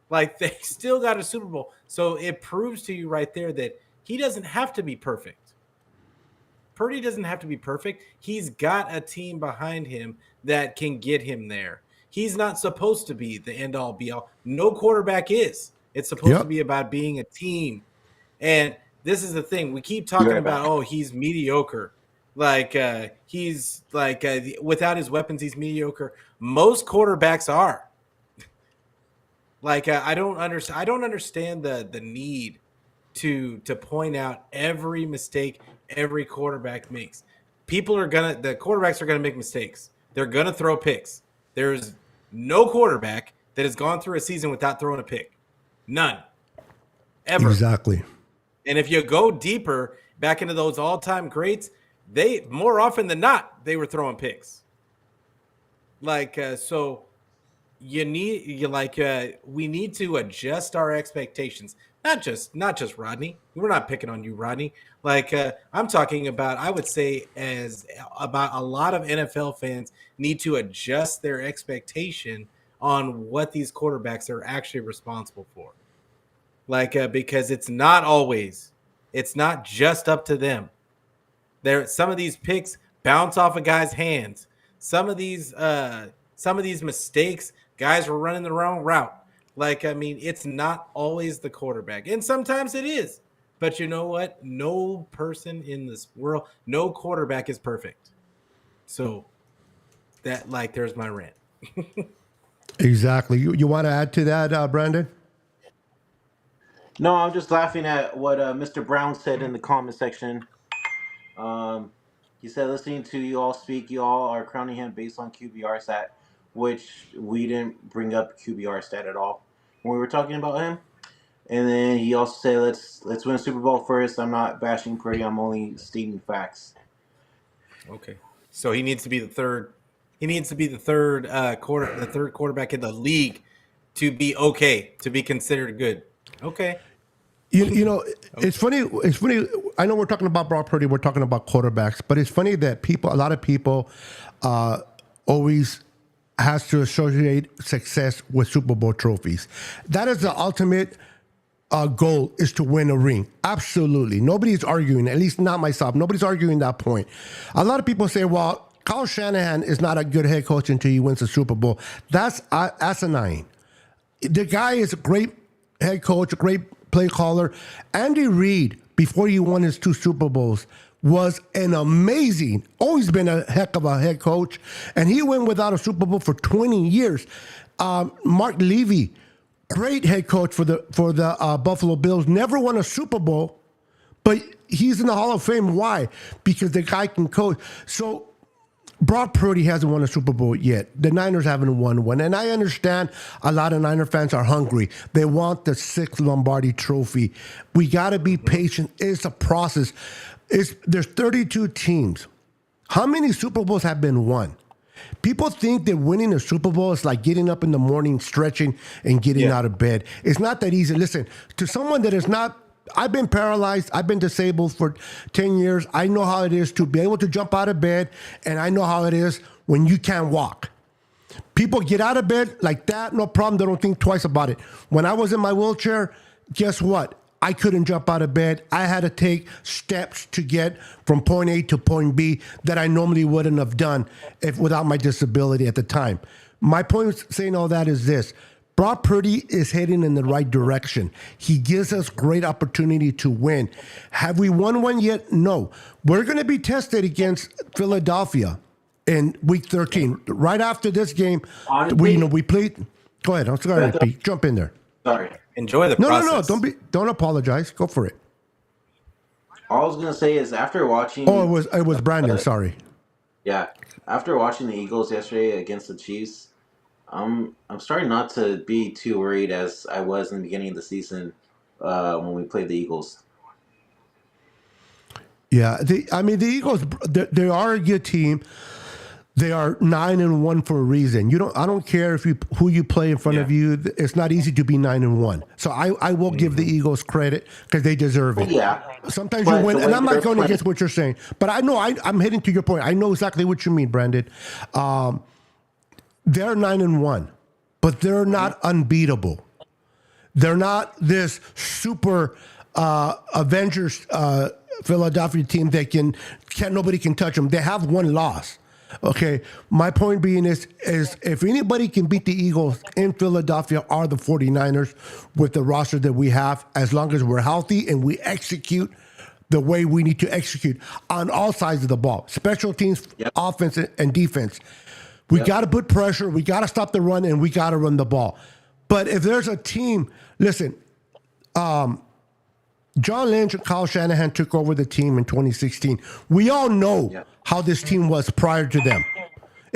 Like they still got a Super Bowl. So it proves to you right there that he doesn't have to be perfect. Purdy doesn't have to be perfect. He's got a team behind him that can get him there. He's not supposed to be the end all be all. No quarterback is. It's supposed to be about being a team. And this is the thing. We keep talking about, oh, he's mediocre. Like he's like without his weapons, he's mediocre. Most quarterbacks are. Like I don't understand the need to point out every mistake every quarterback makes. The quarterbacks are gonna make mistakes. They're gonna throw picks. There's no quarterback that has gone through a season without throwing a pick. None. ever.
Exactly.
And if you go deeper back into those all-time greats, they more often than not they were throwing picks. So we need to adjust our expectations. Not just Rodney. We're not picking on you, Rodney. I'm talking about, I would say, as about a lot of NFL fans need to adjust their expectation on what these quarterbacks are actually responsible for. Because it's not just up to them. Some of these picks bounce off a guy's hands. Some of these mistakes, guys were running the wrong route. It's not always the quarterback, and sometimes it is. But you know what? No person in this world, no quarterback is perfect. So there's my rant.
Exactly. You want to add to that, Brandon?
No, I'm just laughing at what Mr. Brown said in the comment section. He said, listening to you all speak, you all are crowning him based on QBR stat, which we didn't bring up QBR stat at all when we were talking about him. And then he also said, let's win a Super Bowl first. I'm not bashing Purdy. I'm only stating facts.
Okay. So he needs to be the third. He needs to be the third quarterback in the league to be considered good. Okay.
You know, it's funny. It's funny. I know we're talking about Brock Purdy. We're talking about quarterbacks, but it's funny that a lot of people, always has to associate success with Super Bowl trophies. That is the ultimate goal, is to win a ring. Absolutely. Nobody's arguing, at least not myself. Nobody's arguing that point. A lot of people say, well, Kyle Shanahan is not a good head coach until he wins the Super Bowl. That's asinine. The guy is a great head coach, a great play caller. Andy Reid, before he won his 2 Super Bowls, was an amazing, always been a heck of a head coach, and he went without a Super Bowl for 20 years. Mark Levy, great head coach for the Buffalo Bills, never won a Super Bowl, but he's in the Hall of Fame. Why? Because the guy can coach. So Brock Purdy hasn't won a Super Bowl yet. The Niners haven't won one. And I understand a lot of Niner fans are hungry. They want the 6th Lombardi trophy. We got to be patient. It's a process. There's 32 teams. How many Super Bowls have been won? People think that winning a Super Bowl is like getting up in the morning, stretching, and getting out of bed. It's not that easy. Listen, to someone that is not, I've been paralyzed, I've been disabled for 10 years. I know how it is to be able to jump out of bed, and I know how it is when you can't walk. People get out of bed like that, no problem. They don't think twice about it. When I was in my wheelchair, guess what? I couldn't jump out of bed. I had to take steps to get from point A to point B that I normally wouldn't have done without my disability at the time. My point of saying all that is this. Brock Purdy is heading in the right direction. He gives us great opportunity to win. Have we won one yet? No. We're going to be tested against Philadelphia in Week 13. Right after this game, we played. Go ahead. I'm sorry, Pete. Jump in there.
Sorry.
Enjoy the process.
No. Don't apologize. Go for it.
All I was gonna say is after watching.
Oh, it was Brandon. Sorry.
Yeah, after watching the Eagles yesterday against the Chiefs, I'm starting not to be too worried as I was in the beginning of the season when we played the Eagles.
Yeah, the Eagles. They are a good team. They are 9-1 for a reason. I don't care who you play in front of you. It's not easy to be 9-1. So I will give the Eagles credit because they deserve it.
Yeah.
Sometimes you win, and I'm not going against what you're saying, but I know I'm heading to your point. I know exactly what you mean, Brandon. They're 9-1, but they're not unbeatable. They're not this super Avengers Philadelphia team that nobody can touch them. They have one loss. Okay, my point being is if anybody can beat the Eagles in Philadelphia are the 49ers with the roster that we have, as long as we're healthy and we execute the way we need to execute on all sides of the ball, special teams, offense, and defense. We got to put pressure, we got to stop the run, and we got to run the ball. But if there's a team, listen, John Lynch and Kyle Shanahan took over the team in 2016. We all know how this team was prior to them.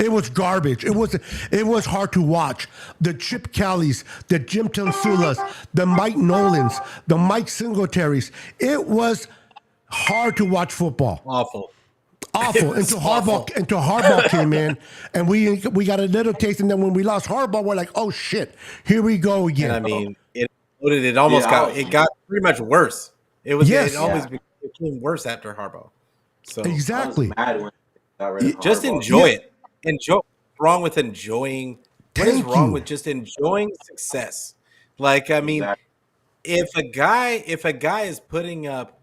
It was garbage. It was hard to watch. The Chip Kellys, the Jim Tansulas, the Mike Nolans, the Mike Singletaries. It was hard to watch football.
Awful.
Awful.
It was awful.
Until Harbaugh came in, and we got a little taste. And then when we lost Harbaugh, we're like, oh shit, here we go again.
And I mean, it almost got pretty much worse. It was
Yes.
it always became worse after Harbaugh. So
Exactly.
I was mad when they got rid of
just
Harbaugh.
enjoy it. Enjoy. What's wrong with enjoying? What is
Thank
wrong
you.
with just enjoying success? Like, I mean,
Exactly.
if a guy is putting up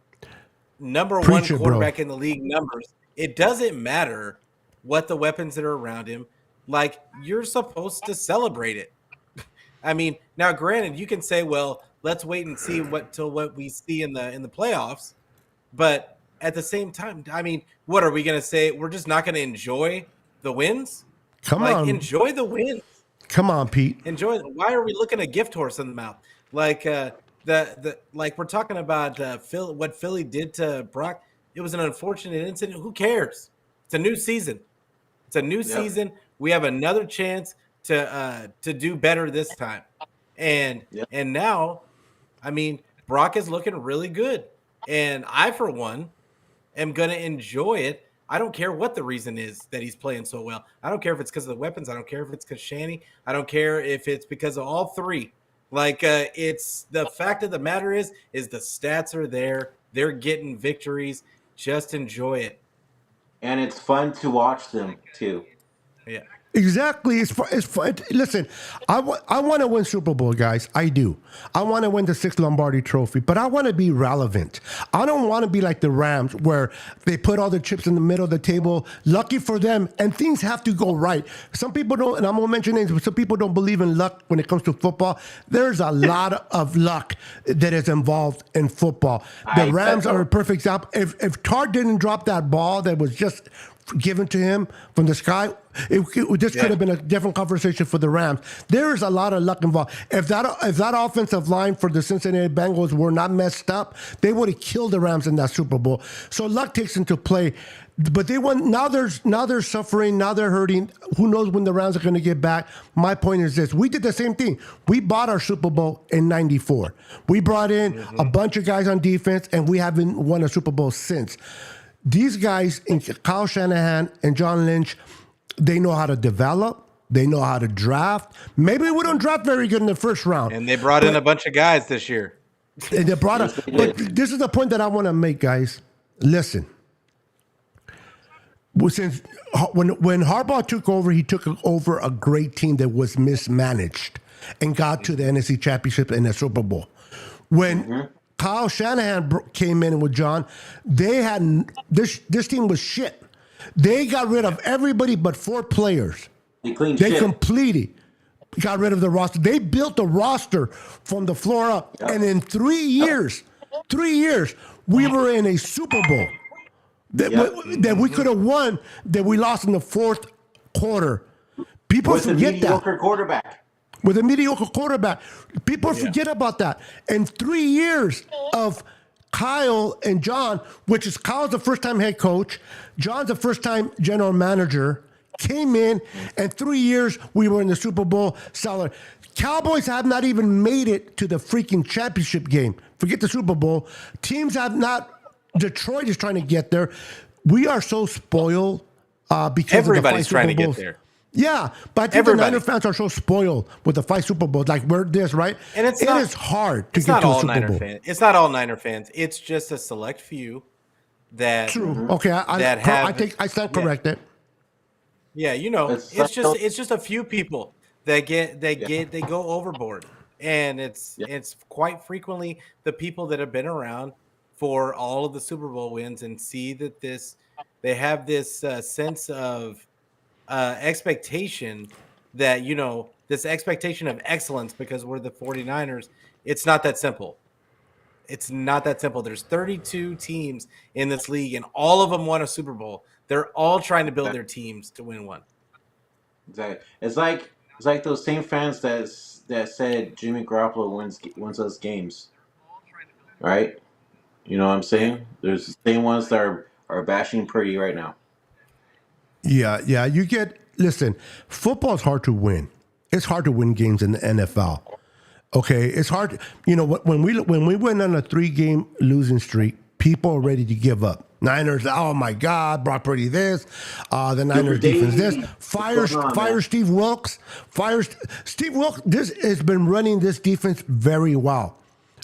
number
Preach
one
it, bro.
quarterback in the league numbers, it doesn't matter what the weapons that are around him. Like, you're supposed to celebrate it. I mean, now granted, you can say, well, let's wait and see what we see in the playoffs. But at the same time, I mean, what are we going to say? We're just not going to enjoy the wins?
Come
Like,
on.
enjoy the wins.
Come on, Pete.
Enjoy. Why are we looking a gift horse in the mouth? Like like we're talking about what Philly did to Brock. It was an unfortunate incident. Who cares? It's a new season. It's a new season. We have another chance to do better this time. And and now, I mean, Brock is looking really good. And I, for one, am going to enjoy it. I don't care what the reason is that he's playing so well. I don't care if it's because of the weapons. I don't care if it's because Shanny. I don't care if it's because of all three. Like, it's the fact of the matter is the stats are there. They're getting victories. Just enjoy it.
And it's fun to watch them too.
Yeah.
Exactly. It's fun. Listen, I want to win Super Bowl, guys. I do. I want to win the 6th Lombardi Trophy, but I want to be relevant. I don't want to be like the Rams where they put all the chips in the middle of the table. Lucky for them, and things have to go right. Some people don't, and I'm going to mention names, but some people don't believe in luck when it comes to football. There's a lot of luck that is involved in football. The Rams are a perfect example. If Tart didn't drop that ball that was just given to him from the sky, this could have been a different conversation for the Rams. There is a lot of luck involved. If that offensive line for the Cincinnati Bengals were not messed up, they would have killed the Rams in that Super Bowl. So luck takes into play. But they won. Now they're suffering. Now they're hurting. Who knows when the Rams are going to get back? My point is this: we did the same thing. We bought our Super Bowl in '94. We brought in a bunch of guys on defense, and we haven't won a Super Bowl since. These guys, Kyle Shanahan and John Lynch, they know how to develop. They know how to draft. Maybe we don't draft very good in the first round.
And they brought in a bunch of guys this year.
And they brought up. But this is the point that I want to make, guys. Listen. Since when Harbaugh took over, he took over a great team that was mismanaged and got to the NFC Championship and the Super Bowl. When Kyle Shanahan came in with John, they had this team was shit. They got rid of everybody but 4 players. They completely got rid of the roster. They built the roster from the floor up, and in 3 years, we were in a Super Bowl that we could have won, that we lost in the 4th quarter. People
With
forget
a mediocre
that.
quarterback.
With a mediocre quarterback. People forget about that. And 3 years of Kyle and John, which is Kyle's the first-time head coach, John's the first-time general manager, came in, and 3 years we were in the Super Bowl salary. Cowboys have not even made it to the freaking championship game. Forget the Super Bowl. Teams have not. Detroit is trying to get there. We are so spoiled because
Everybody's
of the 5
trying to
Super
get
Bowls.
there.
Yeah, but I think the Niner fans are so spoiled with the 5 Super Bowls. Like we're this, right?
And it
is hard to
it's
get
not
to a
all
Super
Niner
Bowl.
fans. It's not all Niner fans. It's just a select few that
True. Okay, I think I stand corrected.
Yeah, you know,
It's
it's just a few people that they go overboard, and it's quite frequently the people that have been around for all of the Super Bowl wins and see that they have this sense of expectation that, you know, this expectation of excellence because we're the 49ers. It's not that simple. It's not that simple. There's 32 teams in this league, and all of them won a Super Bowl. They're all trying to build their teams to win one.
Exactly. It's like those same fans that said Jimmy Garoppolo wins us games, right? You know what I'm saying? There's the same ones that are bashing Purdy right now.
Yeah. You get listen, football is hard to win. It's hard to win games in the NFL. Okay, it's hard. You know, when we went on a 3-game losing streak, people are ready to give up. Niners, oh my God, Brock Purdy this, the Niners defense this. Fire Steve Wilkes. Steve Wilkes. This has been running this defense very well.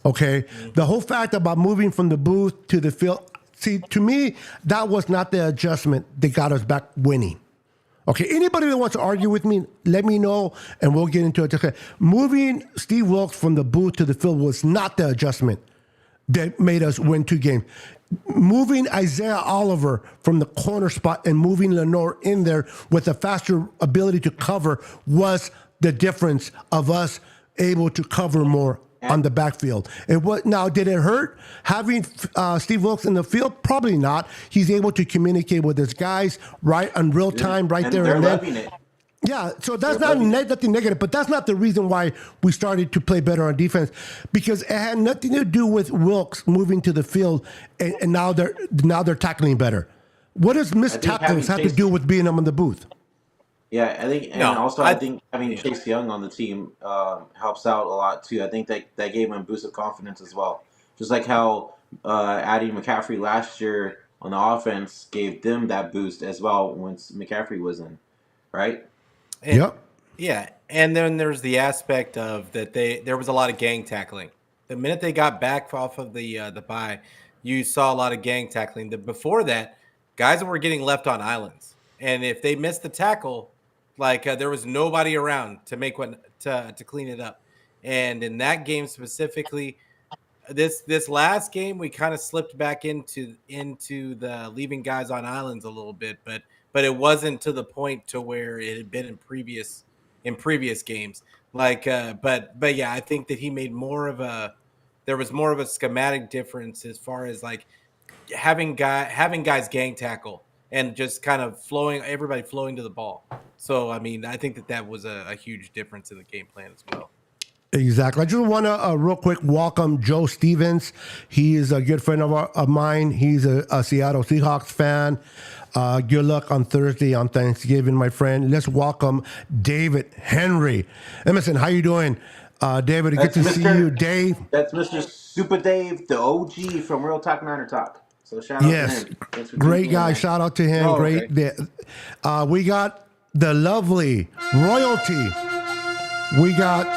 Okay, the whole fact about moving from the booth to the field. See, to me, that was not the adjustment that got us back winning. Okay, anybody that wants to argue with me, let me know, and we'll get into it. Okay. Moving Steve Wilkes from the booth to the field was not the adjustment that made us win 2 games. Moving Isaiah Oliver from the corner spot and moving Lenore in there with a faster ability to cover was the difference of us able to cover more on the backfield. Now, did it hurt having Steve Wilkes in the field? Probably not. He's able to communicate with his guys right on real time, right there
they're
and then.
loving it.
Yeah, so that's not nothing negative, but that's not the reason why we started to play better on defense, because it had nothing to do with Wilkes moving to the field, and now they're tackling better. What does missed tackles have to do with being on the booth?
Yeah, I think, and also I think having Chase Young on the team helps out a lot too. I think that gave him a boost of confidence as well. Just like how adding McCaffrey last year on the offense gave them that boost as well once McCaffrey was in, right?
Yep.
Yeah, and then there's the aspect of that there was a lot of gang tackling. The minute they got back off of the bye, you saw a lot of gang tackling. Before that, guys were getting left on islands, and if they missed the tackle, there was nobody around to make to clean it up. And in that game specifically, this last game we kind of slipped back into the leaving guys on islands a little bit, but it wasn't to the point to where it had been in previous games. But yeah, I think that he made there was more of a schematic difference as far as having guys gang tackle and just kind of everybody flowing to the ball. So I mean, I think that was a huge difference in the game plan as well.
Exactly. I just want to real quick welcome Joe Stevens. He is a good friend of mine. He's a Seattle Seahawks fan. Good luck on Thursday on Thanksgiving, my friend. Let's welcome David Henry. Emerson, how you doing? David, good to see you. Dave.
That's Mr. Super Dave, the OG from Real Talk Niner Talk. So shout out to him. Thanks for
Great
tuning
guy.
in,
Shout out to him.
Oh,
Great.
okay.
We got the lovely royalty. We got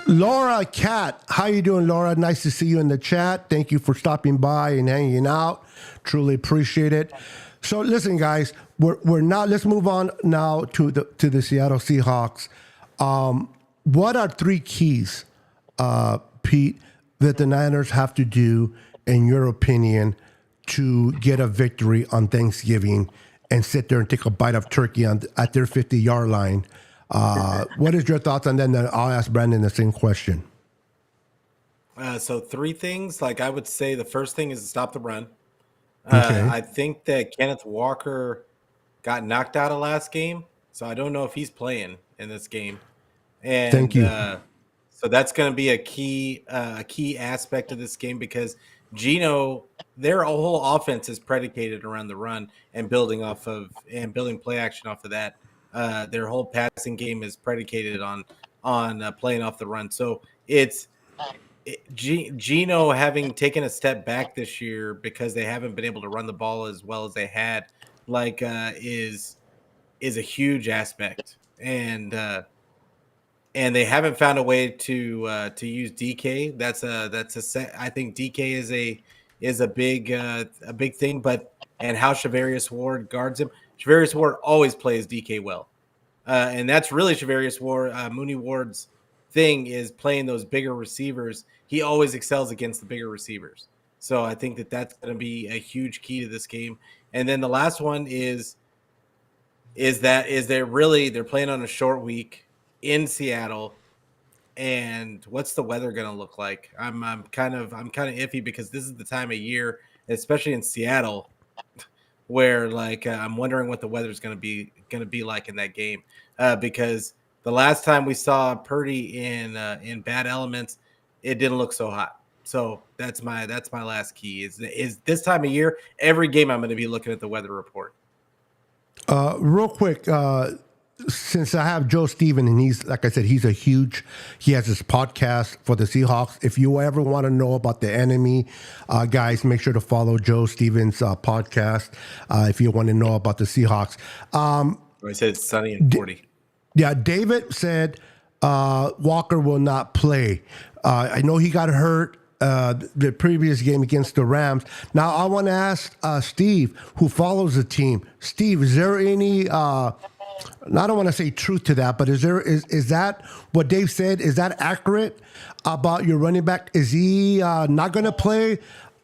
Laura Cat. How you doing, Laura? Nice to see you in the chat. Thank you for stopping by and hanging out. Truly appreciate it. So listen, guys, we're now. Let's move on now to the Seattle Seahawks. What are 3 keys, Pete, that the Niners have to do, in your opinion, to get a victory on Thanksgiving and sit there and take a bite of turkey at their 50-yard line? What is your thoughts on that? And then I'll ask Brandon the same question.
So 3 things. I would say the first thing is to stop the run.
Okay.
I think that Kenneth Walker got knocked out of last game, so I don't know if he's playing in this game. And
Thank you.
So that's going to be a key aspect of this game, because Geno, their whole offense is predicated around the run and building play action off of that. Their whole passing game is predicated on playing off the run. So Geno having taken a step back this year because they haven't been able to run the ball as well as they had, is a huge aspect. And they haven't found a way to use DK. I think DK is a big thing, and how Shavarius Ward guards him. Shavarius Ward always plays DK well, and that's really Shavarius Ward, Mooney Ward's thing, is playing those bigger receivers. He always excels against the bigger receivers. So I think that that's going to be a huge key to this game. And then the last one is they're playing on a short week in Seattle, and what's the weather going to look like? I'm kind of iffy, because this is the time of year, especially in Seattle, where I'm wondering what the weather's going to be like in that game, because the last time we saw Purdy in bad elements, it didn't look so hot. So that's my last key is this time of year. Every game I'm going to be looking at the weather report.
Real quick, since I have Joe Steven, and he's, like I said, he has his podcast for the Seahawks. If you ever want to know about the enemy, guys, make sure to follow Joe Stevens' podcast if you want to know about the Seahawks.
I said it's sunny and 40.
Yeah, David said Walker will not play. I know he got hurt the previous game against the Rams. Now, I want to ask Steve, who follows the team. Steve, is there any, I don't want to say truth to that, but is that what Dave said? Is that accurate about your running back? Is he not going to play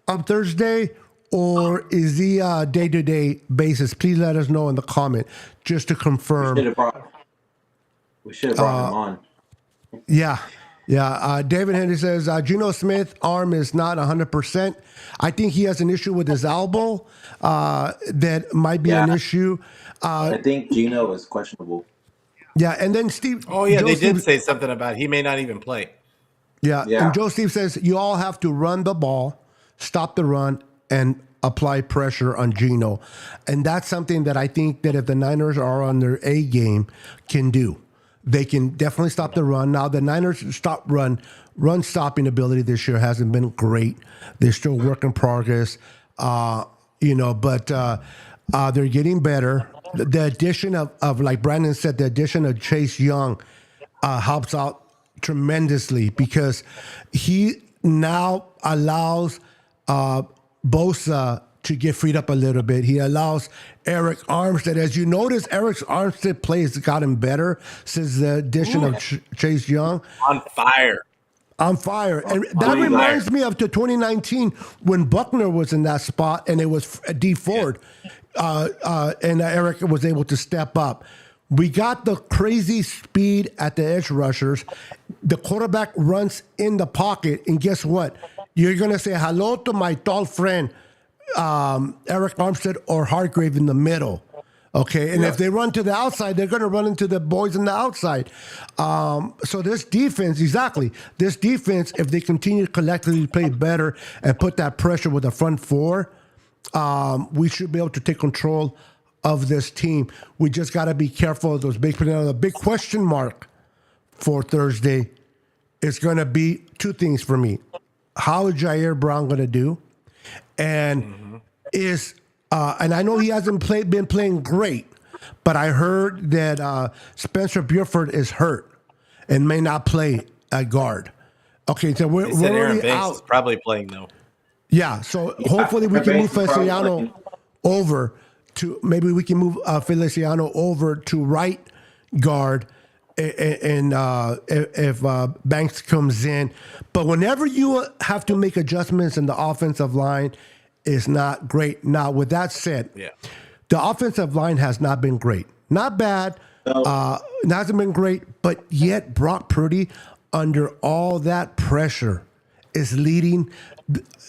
on Thursday? Or is he day-to-day basis? Please let us know in the comment just to confirm.
We should have brought him on.
Yeah. David Henry says, Geno Smith arm is not 100%. I think he has an issue with his elbow. That might be an issue.
I think Geno is questionable.
Yeah, and then Steve.
Oh, yeah, they did say something about he may not even play.
Yeah, and Joe Steve says, you all have to run the ball, stop the run, and apply pressure on Geno. And that's something that I think that if the Niners are on their A game, can do. They can definitely stop the run. Now, the Niners run stopping ability this year hasn't been great. They're still work in progress, but they're getting better. The addition of, like Brandon said, the addition of Chase Young helps out tremendously because he now allows Bosa to get freed up a little bit. He allows Eric Armstead. As you notice, Eric Armstead play has gotten better since the addition of Chase Young.
On fire.
And that reminds me of the 2019 when Buckner was in that spot and it was D Ford. And Eric was able to step up. We got the crazy speed at the edge rushers. The quarterback runs in the pocket, and guess what? You're going to say hello to my tall friend, Eric Armstead or Hargrave in the middle. Okay, and if they run to the outside, they're going to run into the boys on the outside. So this defense, if they continue to collectively play better and put that pressure with the front four, we should be able to take control of this team. We just got to be careful of those big. The big question mark for Thursday is going to be two things for me. How is Jair Brown going to do? And and I know he hasn't been playing great, but I heard that Spencer Buford is hurt and may not play at guard. Okay, so we're
Aaron
already
Banks
out.
is probably playing though.
Yeah, so hopefully we can move Feliciano over to Feliciano over to right guard. And if Banks comes in. But whenever you have to make adjustments in the offensive line, it's not great. Now, with that said, the offensive line has not been great. Not bad. It hasn't been great. But yet Brock Purdy, under all that pressure, is leading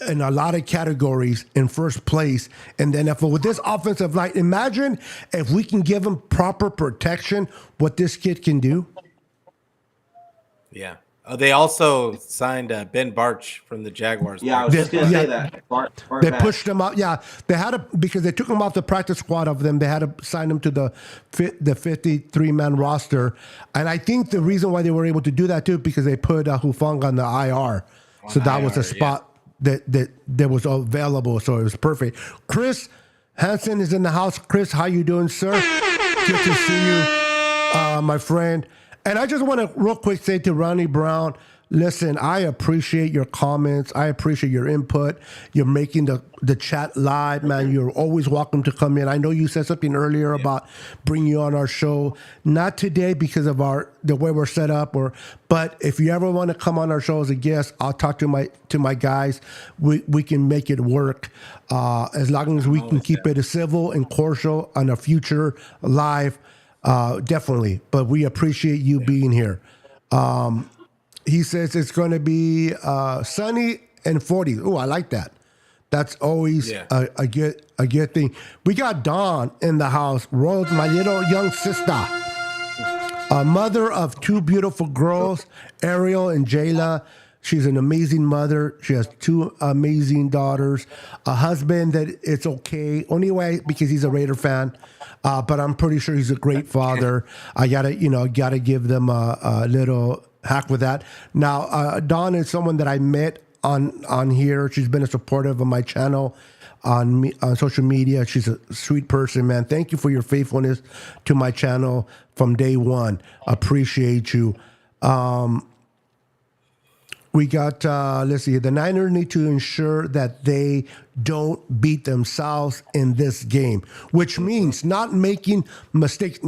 in a lot of categories in first place. And then with this offensive line, imagine if we can give him proper protection, what this kid can do.
Yeah. They also signed Ben Barch from the Jaguars.
Yeah, I was just going to say that.
They pushed him out. Yeah, they had to, because they took him off the practice squad of them. They had to sign him to the 53-man roster. And I think the reason why they were able to do that too, because they put Hufanga on the IR. So that was a spot that was available, so it was perfect. Chris Hansen is in the house. Chris, how you doing, sir? Good to see you, my friend. And I just want to real quick say to Ronnie Brown, listen, I appreciate your comments. I appreciate your input. You're making the chat live, man. You're always welcome to come in. I know you said something earlier about bringing you on our show. Not today because of the way we're set up, but if you ever want to come on our show as a guest, I'll talk to my guys. We can make it work as long as we can keep it civil and cordial on a future live. Definitely. But we appreciate you being here. He says it's going to be sunny and 40. Oh, I like that. That's always a good thing. We got Dawn in the house. Rose, my little young sister. A mother of two beautiful girls, Ariel and Jayla. She's an amazing mother. She has 2 amazing daughters, a husband that it's okay, only way because he's a Raider fan. But I'm pretty sure he's a great father. I gotta give them a little hack with that. Now, Dawn is someone that I met on here. She's been a supportive of my channel on social media. She's a sweet person, man. Thank you for your faithfulness to my channel from day one. Appreciate you. We got, let's see, the Niners need to ensure that they don't beat themselves in this game, which means not making mistakes.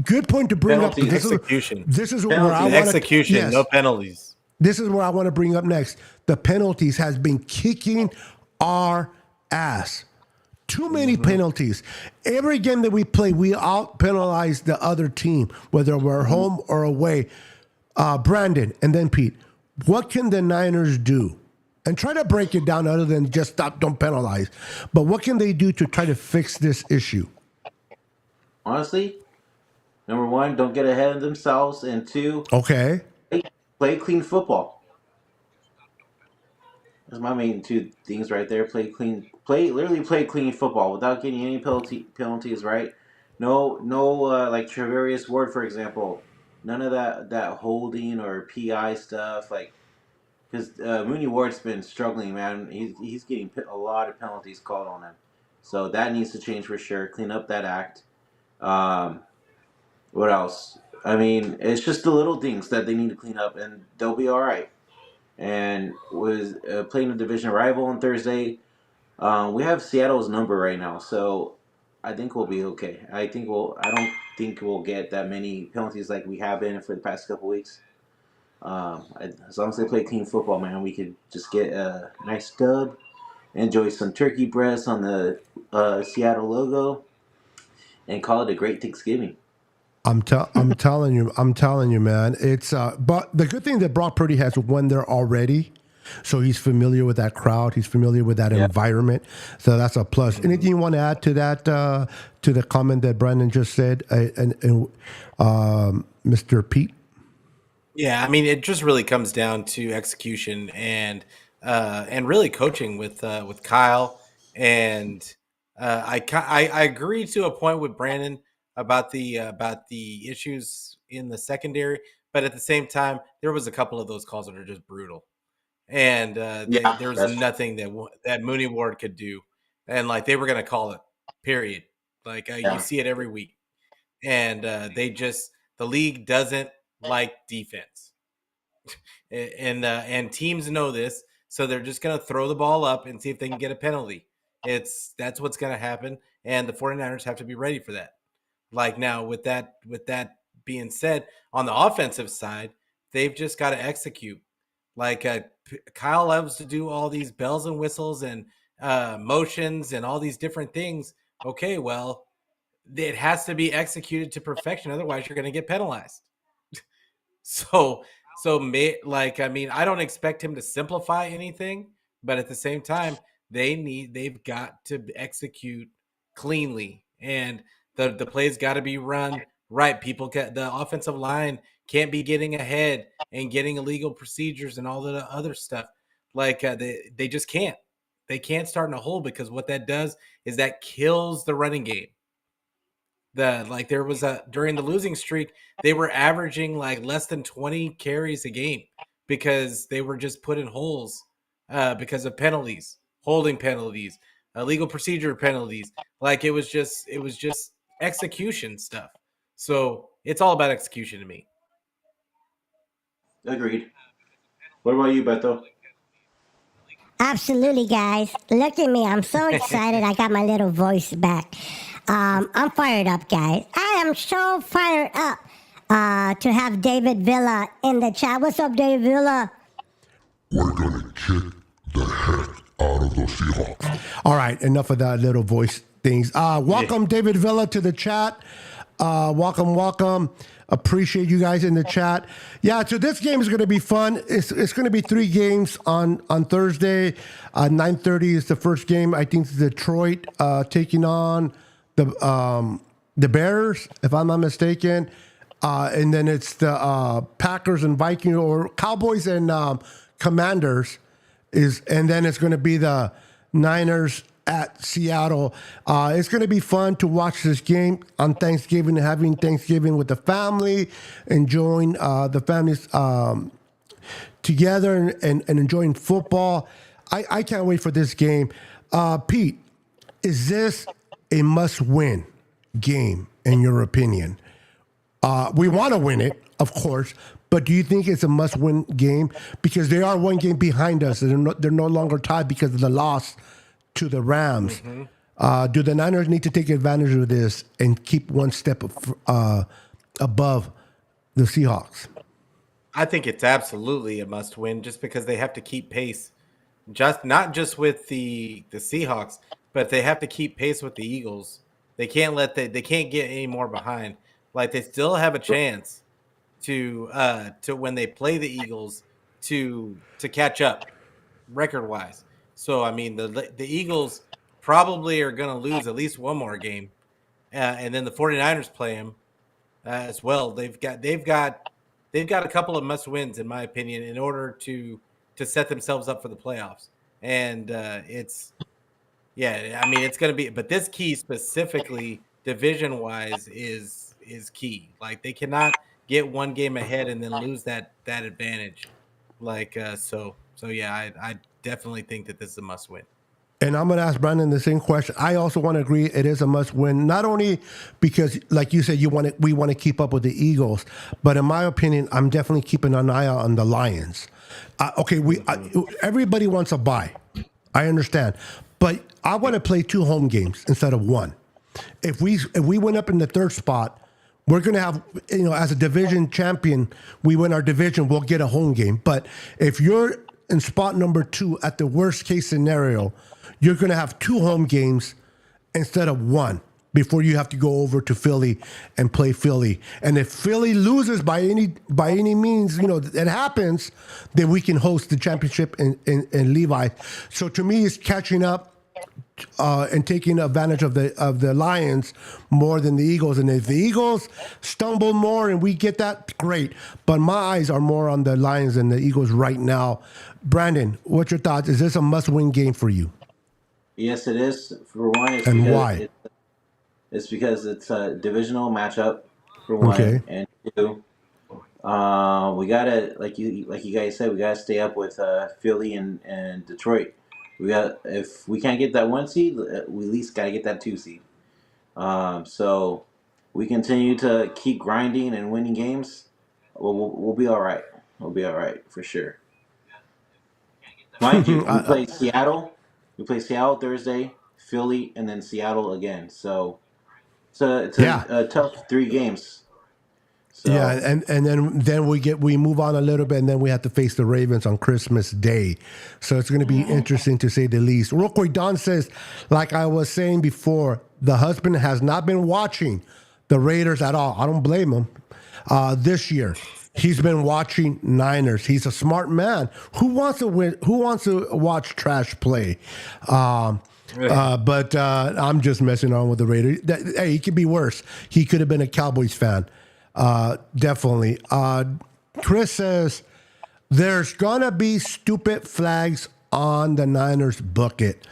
Good point to bring
Penalties,
up.
execution.
This is where I want
execution,
yes,
no penalties.
this is where I want to bring up next. The penalties has been kicking our ass. Too many penalties. Every game that we play, we out penalize the other team, whether we're home or away. Brandon, and then Pete. What can the Niners do? And try to break it down other than just stop, don't penalize. But what can they do to try to fix this issue?
Honestly, number 1, don't get ahead of themselves, and 2,
Okay.
play clean football. That's my main 2 things right there. Play clean football without getting any penalties. Right? No, like Travarius Ward, for example. None of that holding or PI stuff. Like, because Mooney Ward's been struggling, man. He's getting a lot of penalties called on him. So that needs to change for sure. Clean up that act. What else? I mean, it's just the little things that they need to clean up, and they'll be all right. And with playing a division rival on Thursday, we have Seattle's number right now, so I think we'll be okay. I don't think we'll get that many penalties like we have been for the past couple weeks. As long as they play clean football, man, we could just get a nice dub, enjoy some turkey breasts on the Seattle logo, and call it a great Thanksgiving.
I'm telling you, man. It's but the good thing that Brock Purdy has won there already, so he's familiar with that crowd. He's familiar with that environment, so that's a plus. Anything you want to add to that? To the comment that Brandon just said, Mr. Pete?
Yeah, I mean, it just really comes down to execution and really coaching with Kyle. And I agree to a point with Brandon about the issues in the secondary, but at the same time, there was a couple of those calls that are just brutal, and there's nothing that Mooney Ward could do, and like they were going to call it, period. Like you see it every week, and the league doesn't like defense, and teams know this, so they're just going to throw the ball up and see if they can get a penalty. That's what's going to happen, and the 49ers have to be ready for that. Like now, with that being said, on the offensive side, they've just got to execute. Like Kyle loves to do all these bells and whistles and motions and all these different things. Okay, well, it has to be executed to perfection. Otherwise, you're going to get penalized. I mean, I don't expect him to simplify anything, but at the same time, they've got to execute cleanly, and the plays got to be run right. The offensive line can't be getting ahead and getting illegal procedures and all the other stuff. Like they just can't. They can't start in a hole, because what that does is that kills the running game. There was during the losing streak, they were averaging like less than 20 carries a game because they were just put in holes because of penalties, holding penalties, illegal procedure penalties. Like it was just execution stuff. So it's all about execution to me.
Agreed. What about you, Beto?
Absolutely, guys. Look at me. I'm so excited. I got my little voice back. I'm fired up, guys. I am so fired up to have David Villa in the chat. What's up, David Villa?
We're going to kick the heck out of those Seahawks.
All right, enough of that little voice things. Welcome, David Villa, to the chat. Welcome. Appreciate you guys in the chat. Yeah, so this game is going to be fun. It's going to be 3 games on Thursday. 9:30 is the first game. I think it's Detroit taking on the Bears, if I'm not mistaken. And then it's the Packers and Vikings, or Cowboys and Commanders and then it's going to be the Niners at Seattle. It's going to be fun to watch this game on Thanksgiving, having Thanksgiving with the family, enjoying the families together and enjoying football. I can't wait for this game. Pete, is this a must-win game in your opinion? We want to win it, of course, but do you think it's a must-win game? Because they are one game behind us, and they're no longer tied because of the loss to the Rams. Mm-hmm. Do the Niners need to take advantage of this and keep one step above the Seahawks?
I think it's absolutely a must-win just because they have to keep pace, not just with the Seahawks, but they have to keep pace with the Eagles. They can't they can't get any more behind. Like they still have a chance to when they play the Eagles to catch up record-wise. So I mean the Eagles probably are going to lose at least one more game, and then the 49ers play them as well. They've got a couple of must-wins in my opinion in order to set themselves up for the playoffs. And it's going to be, but this key specifically division-wise is key. Like they cannot get one game ahead and then lose that advantage. Like so yeah, I definitely think that this is a must-win.
And I'm going to ask Brandon the same question. I also want to agree it is a must-win, not only because, like you said, we want to keep up with the Eagles, but in my opinion, I'm definitely keeping an eye out on the Lions. Everybody wants a bye. I understand, but I want to play 2 home games instead of 1. If we went up in the 3rd spot, we're going to have, as a division champion, we win our division, we'll get a home game. But if you're in spot number 2 at the worst case scenario, you're going to have 2 home games instead of 1 before you have to go over to Philly and play Philly. And if Philly loses by any means, it happens, then we can host the championship in Levi. So to me, it's catching up and taking advantage of the Lions more than the Eagles. And if the Eagles stumble more and we get that, great. But my eyes are more on the Lions than the Eagles right now. Brandon, what's your thoughts? Is this a must-win game for you?
Yes, it is. For one,
and why?
It's because it's a divisional matchup. For one, okay. And 2, we gotta like you guys said, we gotta stay up with Philly and Detroit. If we can't get that 1 seed, we at least gotta get that 2 seed. So we continue to keep grinding and winning games. We'll be all right. We'll be all right for sure. Mind you, we play Seattle. We play Seattle Thursday, Philly, and then Seattle again. So it's a tough 3 games. So.
Yeah, and then we move on a little bit, and then we have to face the Ravens on Christmas Day. So it's going to be interesting to say the least. Real quick, Don says, like I was saying before, the husband has not been watching the Raiders at all. I don't blame him. This year, he's been watching Niners. He's a smart man. Who wants to win? Who wants to watch trash play? But I'm just messing on with the Raiders. Hey, he could be worse. He could have been a Cowboys fan. Definitely. Chris says there's gonna be stupid flags on the Niners bucket.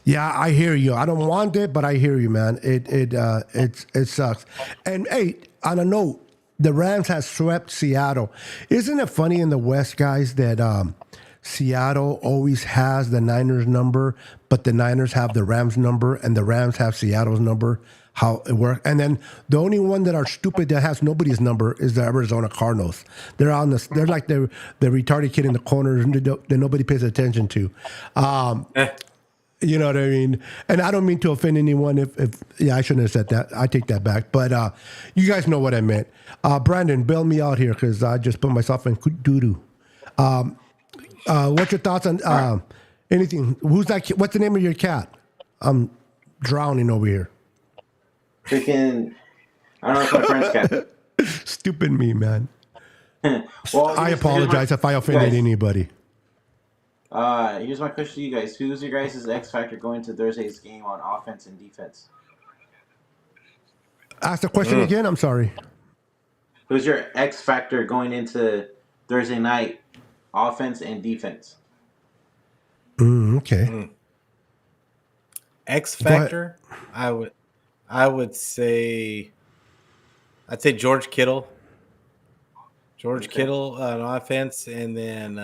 Yeah, I hear you. I don't want it, but I hear you, man. It sucks. And hey, on a note, the Rams have swept Seattle. Isn't it funny in the West, guys, that Seattle always has the Niners number, but the Niners have the Rams number, and the Rams have Seattle's number? How it works. And then the only one that are stupid that has nobody's number is the Arizona Cardinals. They're like the retarded kid in the corner that nobody pays attention to. You know what I mean? And I don't mean to offend anyone. If I shouldn't have said that. I take that back. But you guys know what I meant. Brandon, bail me out here because I just put myself in doo-doo. What's your thoughts on anything? Who's that? What's the name of your cat? I'm drowning over here.
Freaking, I don't know if my friend's cat.
Stupid me, man.
Well,
I apologize if I offended anybody.
Here's my question to you guys. Who's your guys' X factor going to Thursday's game on offense and defense?
Ask the question again. I'm sorry.
Who's your X factor going into Thursday night offense and defense.
Okay.
X
Go ahead.
factor. I'd say George Kittle. George
Okay.
Kittle on offense, and then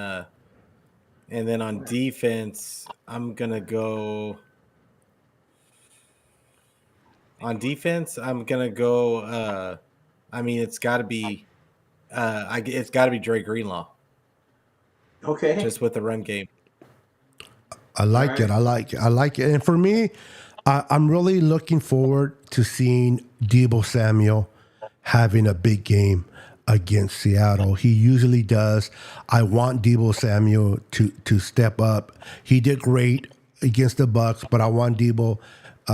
on defense, I'm gonna go. On defense, I'm gonna go. I mean, it's got to be. It's got to be Dre Greenlaw,
Okay.
just with the run game.
I
All
like it.
right.
I like it. I like it. And for me, I'm really looking forward to seeing Debo Samuel having a big game against Seattle. He usually does. I want Debo Samuel to step up. He did great against the Bucks, but I want Debo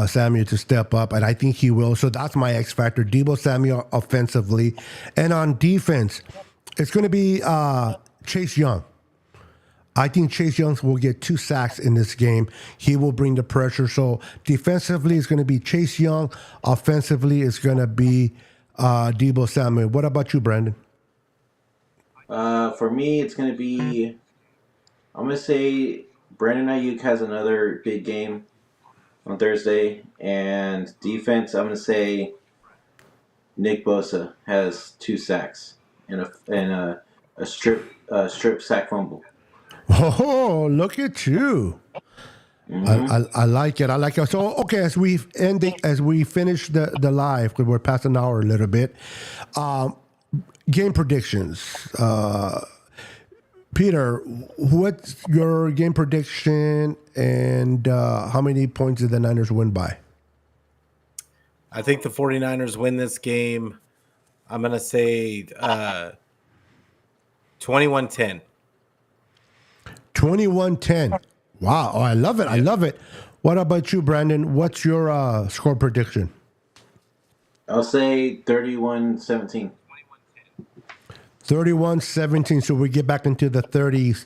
Samuel to step up, and I think he will. So that's my X factor. Debo Samuel offensively, and on defense, it's going to be Chase Young. I think Chase Young will get 2 sacks in this game. He will bring the pressure. So defensively, it's going to be Chase Young. Offensively, it's going to be Debo Samuel. What about you, Brandon?
For me, it's going to be. I'm going to say Brandon Ayuk has another big game on Thursday, and defense. I'm going to say Nick Bosa has 2 sacks and a strip sack fumble.
Oh, look at you. I like it. I like it. So, okay, as we finish the live, because we're past an hour a little bit, game predictions. Peter, what's your game prediction, and how many points did the Niners win by?
I think the 49ers win this game. I'm gonna say 21-10.
21-10. Wow. Oh, I love it. I love it. What about you, Brandon? What's your score prediction?
I'll say 31-17.
31-17. So we get back into the 30s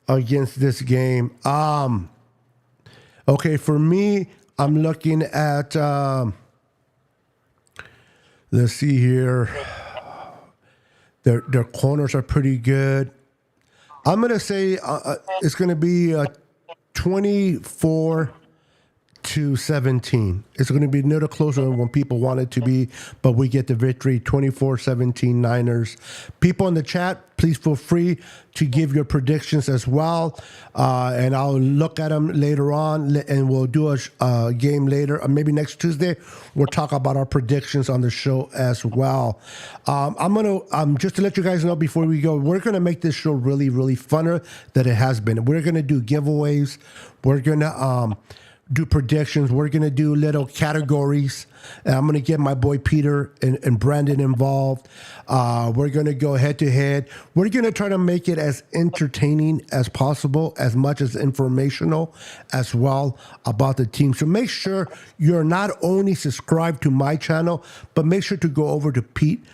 against this game. Okay, for me, I'm looking at let's see here. Their corners are pretty good. I'm going to say it's going to be 24-17. It's going to be a little closer than when people want it to be, but we get the victory 24-17 Niners. People in the chat, please feel free to give your predictions as well, and I'll look at them later on, and we'll do a game later. Maybe next Tuesday, we'll talk about our predictions on the show as well. I'm going to, just to let you guys know before we go, we're going to make this show really, really funner than it has been. We're going to do giveaways. We're going to do predictions. We're going to do little categories. And I'm going to get my boy Peter and Brandon involved. We're going to go head to head. We're going to try to make it as entertaining as possible, as much as informational as well about the team. So make sure you're not only subscribed to my channel, but make sure to go over to Pete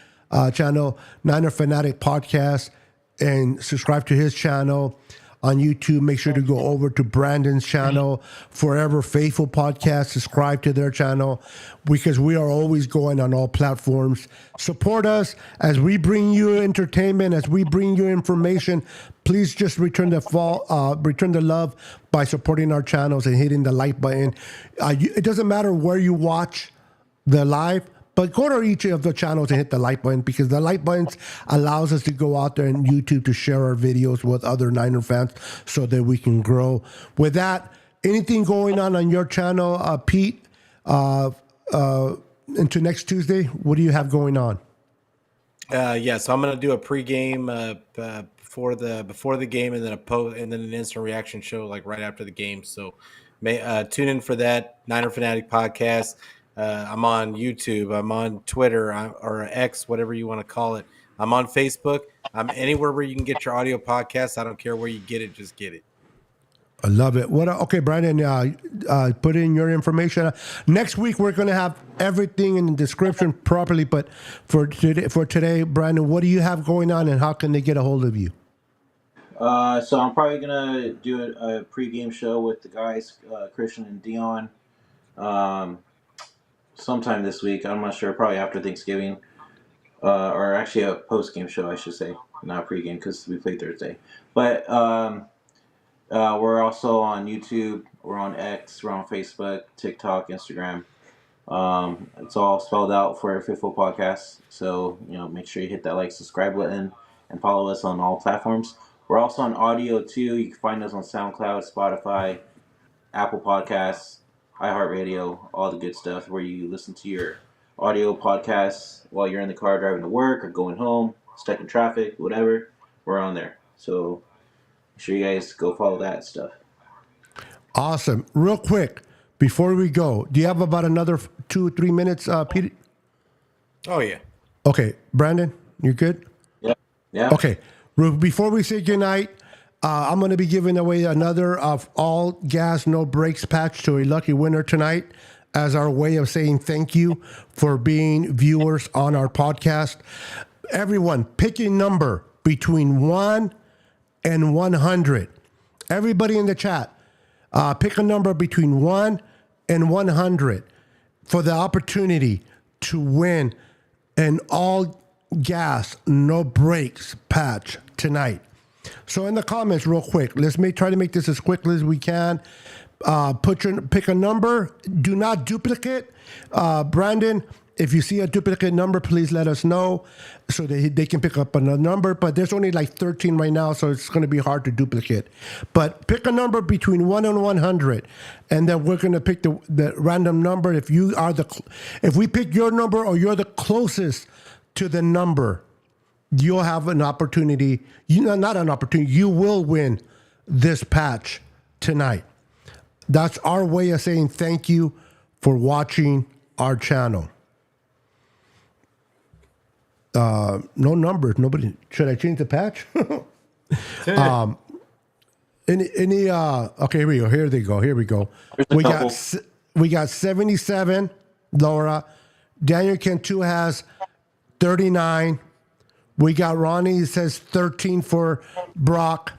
channel, Niner Fanatic Podcast, and subscribe to his channel. On YouTube, make sure to go over to Brandon's channel, Forever Faithful Podcast, subscribe to their channel, because we are always going on all platforms. Support us as we bring you entertainment, as we bring you information. Please just return the love by supporting our channels and hitting the like button. It doesn't matter where you watch the live, but go to each of the channels and hit the like button, because the like buttons allows us to go out there on YouTube to share our videos with other Niner fans so that we can grow. With that, anything going on your channel, Pete, into next Tuesday? What do you have going on?
So I'm gonna do a pregame before the game, and then and then an instant reaction show like right after the game. So tune in for that. Niner Fanatic Podcast. I'm on YouTube. I'm on Twitter or X, whatever you want to call it. I'm on Facebook. I'm anywhere where you can get your audio podcast. I don't care where you get it. Just get it.
I love it. Okay, Brandon, put in your information. Next week, we're going to have everything in the description properly. But for today, Brandon, what do you have going on, and how can they get a hold of you?
So I'm probably gonna do a pregame show with the guys, Christian and Dion, sometime this week. I'm not sure. Probably after Thanksgiving, or actually a post-game show, I should say. not pregame because we play Thursday. But we're also on YouTube. We're on X. We're on Facebook, TikTok, Instagram. It's all spelled out for Faithful Podcast. So, make sure you hit that subscribe button and follow us on all platforms. We're also on audio too. You can find us on SoundCloud, Spotify, Apple Podcasts, iHeartRadio, all the good stuff where you listen to your audio podcasts while you're in the car driving to work or going home, stuck in traffic, whatever. We're on there. So make sure you guys go follow that stuff.
Awesome. Real quick, before we go, do you have about another 2 or 3 minutes, Peter?
Oh, yeah.
Okay. Brandon, you good?
Yeah.
Okay. Before we say goodnight, I'm going to be giving away another of all gas, no brakes patch to a lucky winner tonight as our way of saying thank you for being viewers on our podcast. Everyone, pick a number between 1 and 100. Everybody in the chat, pick a number between 1 and 100 for the opportunity to win an all gas, no brakes patch tonight. So in the comments, real quick, let's try to make this as quickly as we can. Pick a number. Do not duplicate. Brandon, if you see a duplicate number, please let us know so that they can pick up another number. But there's only 13 right now, so it's going to be hard to duplicate. But pick a number between 1 and 100, and then we're going to pick the random number. If we pick your number or you're the closest to the number, you'll have an opportunity. Not an opportunity. You will win this patch tonight. That's our way of saying thank you for watching our channel. No numbers. Nobody. Should I change the patch? Okay, here we go. Here they go. Here we go. We got 77. Laura. Daniel Cantu has 39. We got Ronnie says 13 for Brock.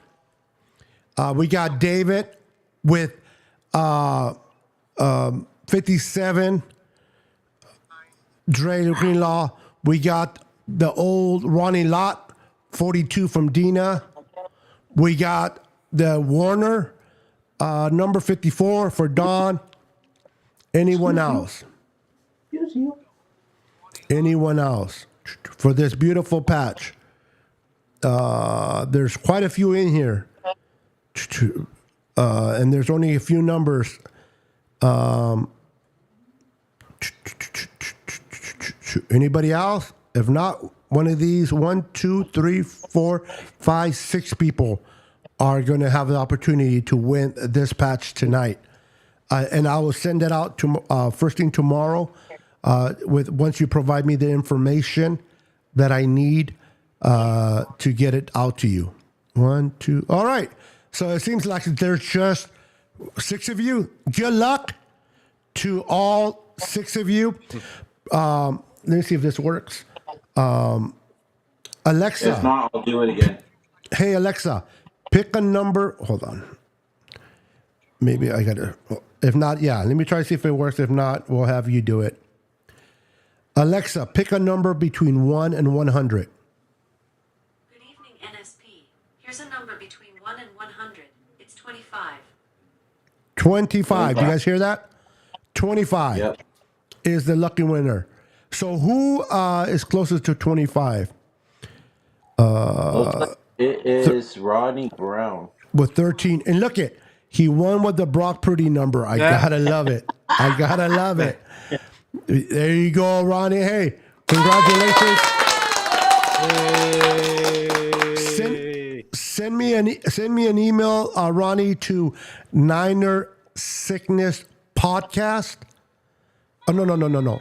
We got David with 57. Dre Greenlaw. We got the old Ronnie Lott, 42 from Dina. We got the Warner, number 54 for Don. Anyone else? Anyone else for this beautiful patch? There's quite a few in here. And there's only a few numbers. Anybody else? If not, one of these 1, 2, 3, 4, 5, 6 people are going to have the opportunity to win this patch tonight. And I will send it out to first thing tomorrow. Once you provide me the information that I need to get it out to you. 1, 2. All right. So it seems like there's just 6 of you. Good luck to all 6 of you. Let me see if this works. Alexa.
If not, I'll do it again.
Hey, Alexa, pick a number. Hold on. Maybe I got to. If not, yeah. Let me try to see if it works. If not, we'll have you do it. Alexa, pick a number between 1 and 100.
Good evening, NSP. Here's a number between 1 and 100. It's 25.
25. You guys hear that? 25
Yep.
is the lucky winner. So who is closest to 25?
It is Rodney Brown.
With 13. And look it. He won with the Brock Purdy number. I gotta love it. I gotta love it. There you go, Ronnie. Hey, congratulations. Send me an email, Ronnie, to Niner Sickness Podcast. Oh no.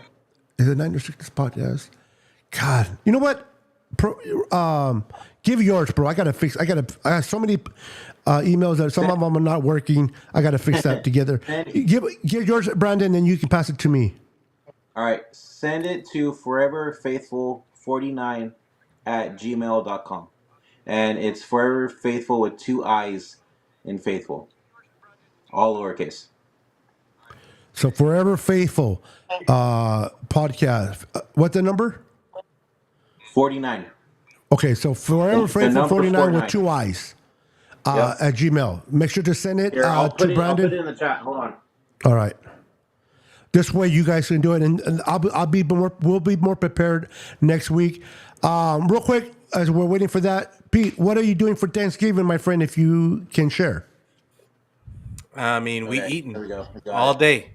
Is it Niner Sickness Podcast? God, you know what? Give yours, bro. I have so many emails that some of them are not working. I gotta fix that together. Give yours, Brandon, and you can pass it to me.
All right. Send it to foreverfaithful49@gmail.com. And it's Forever Faithful with 2 I's in faithful. All lowercase.
So Forever Faithful podcast. What's the number?
49.
Okay, so Forever
The
Faithful
number
49 with
49.
2 eyes
Yep.
at Gmail. Make sure to send it
Here, I'll
to
put it
Brandon.
in the chat. Hold on.
All right. This way you guys can do it, and we'll be more prepared next week. Real quick, as we're waiting for that, Pete, what are you doing for Thanksgiving, my friend? If you can share.
I mean, we
Okay,
eating
there we go. We got
all
it.
day,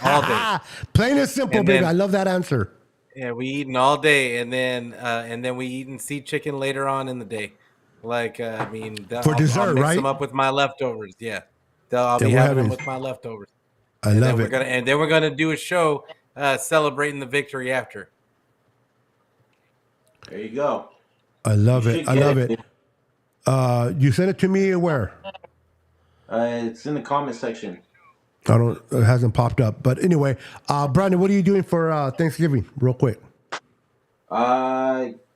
all day.
Plain and simple,
And
baby.
then-
I love that answer.
Yeah, we eating all day, and then we eating sea chicken later on in the day. Like I mean,
For dessert,
I'll mix
right?
them up with my leftovers. Yeah, I'll
Yeah,
be
we're
having them
having-
with my leftovers.
I
And
love
then
it.
we're gonna do a show celebrating the victory after.
There you go.
I love
You
it.
should
I
get
love
it.
it. You sent it to me where?
It's in the comment section.
It hasn't popped up. But anyway, Brandon, what are you doing for Thanksgiving? Real quick.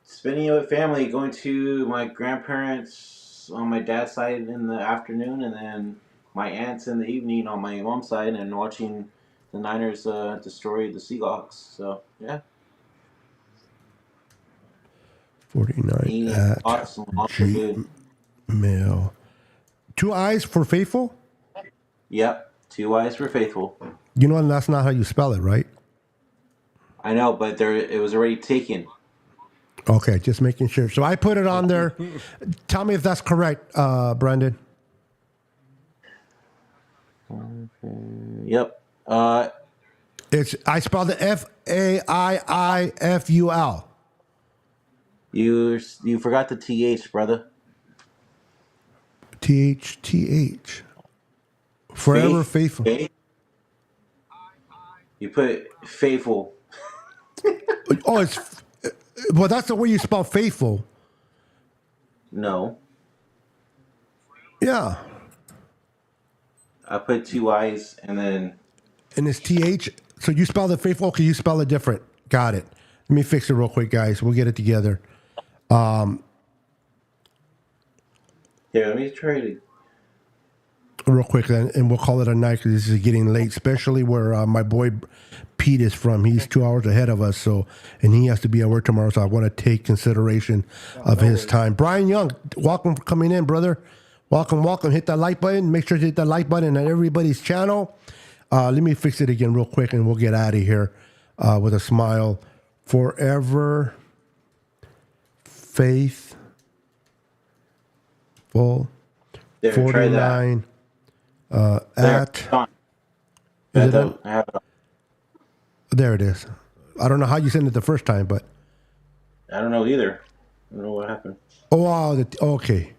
Spending it with family, going to my grandparents on my dad's side in the afternoon, and then my aunts in the evening on my mom's side, and watching the Niners destroy the Seahawks. So yeah,
49
eating
at
lots and lots of food.
Gmail. 2 eyes for faithful?
Yep, 2 eyes for faithful.
You know that's not how you spell it, right?
I know, but it was already taken.
Okay, just making sure. So I put it on there. Tell me if that's correct, Brandon.
Yep.
I spelled it Faiful.
You forgot the TH, brother.
TH. Forever faithful.
Faith. You put faithful.
Oh, well, that's the way you spell faithful.
No,
Yeah.
I put 2 eyes and then
And it's TH. So you spell the faithful. Okay, you spell it different. Got it. Let me fix it real quick, guys. We'll get it together.
here. Let me try to.
Real quick, and we'll call it a night because this is getting late, especially where my boy Pete is from. He's 2 hours ahead of us, and he has to be at work tomorrow, so I want to take consideration of his time. Brian Young, welcome for coming in, brother. Welcome. Hit that like button. Make sure to hit that like button on everybody's channel. Let me fix it again real quick, and we'll get out of here with a smile. Forever faithful.
There, try that.
49
There,
at
Don.
is it
I have it.
there it is. I don't know how you sent it the first time, but
I don't know either. I don't know what happened.
oh wow, okay.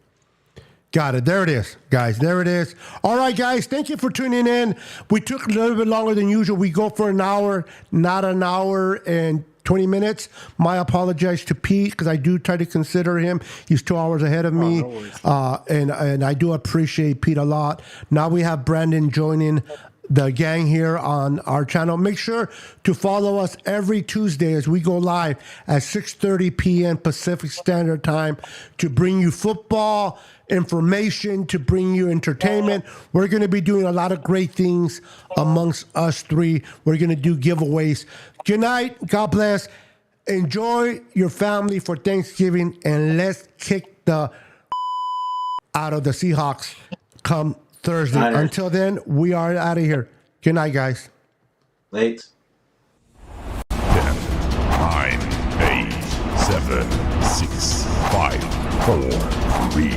Got it. There it is, guys. There it is. All right, guys. Thank you for tuning in. We took a little bit longer than usual. We go for an hour, not an hour and 20 minutes. My apologies to Pete because I do try to consider him. He's 2 hours ahead of me. And I do appreciate Pete a lot. Now we have Brandon joining the gang here on our channel. Make sure to follow us every Tuesday as we go live at 6:30 p.m. Pacific Standard Time to bring you football information, to bring you entertainment. We're going to be doing a lot of great things amongst us three. We're going to do giveaways. Good night. God bless. Enjoy your family for Thanksgiving, and let's kick the out of the Seahawks come Thursday.
Niners.
Until then, we are out of here. Good night, guys.
Late.
10, 9, 8, 7, 6, 5, 4, 3, 2,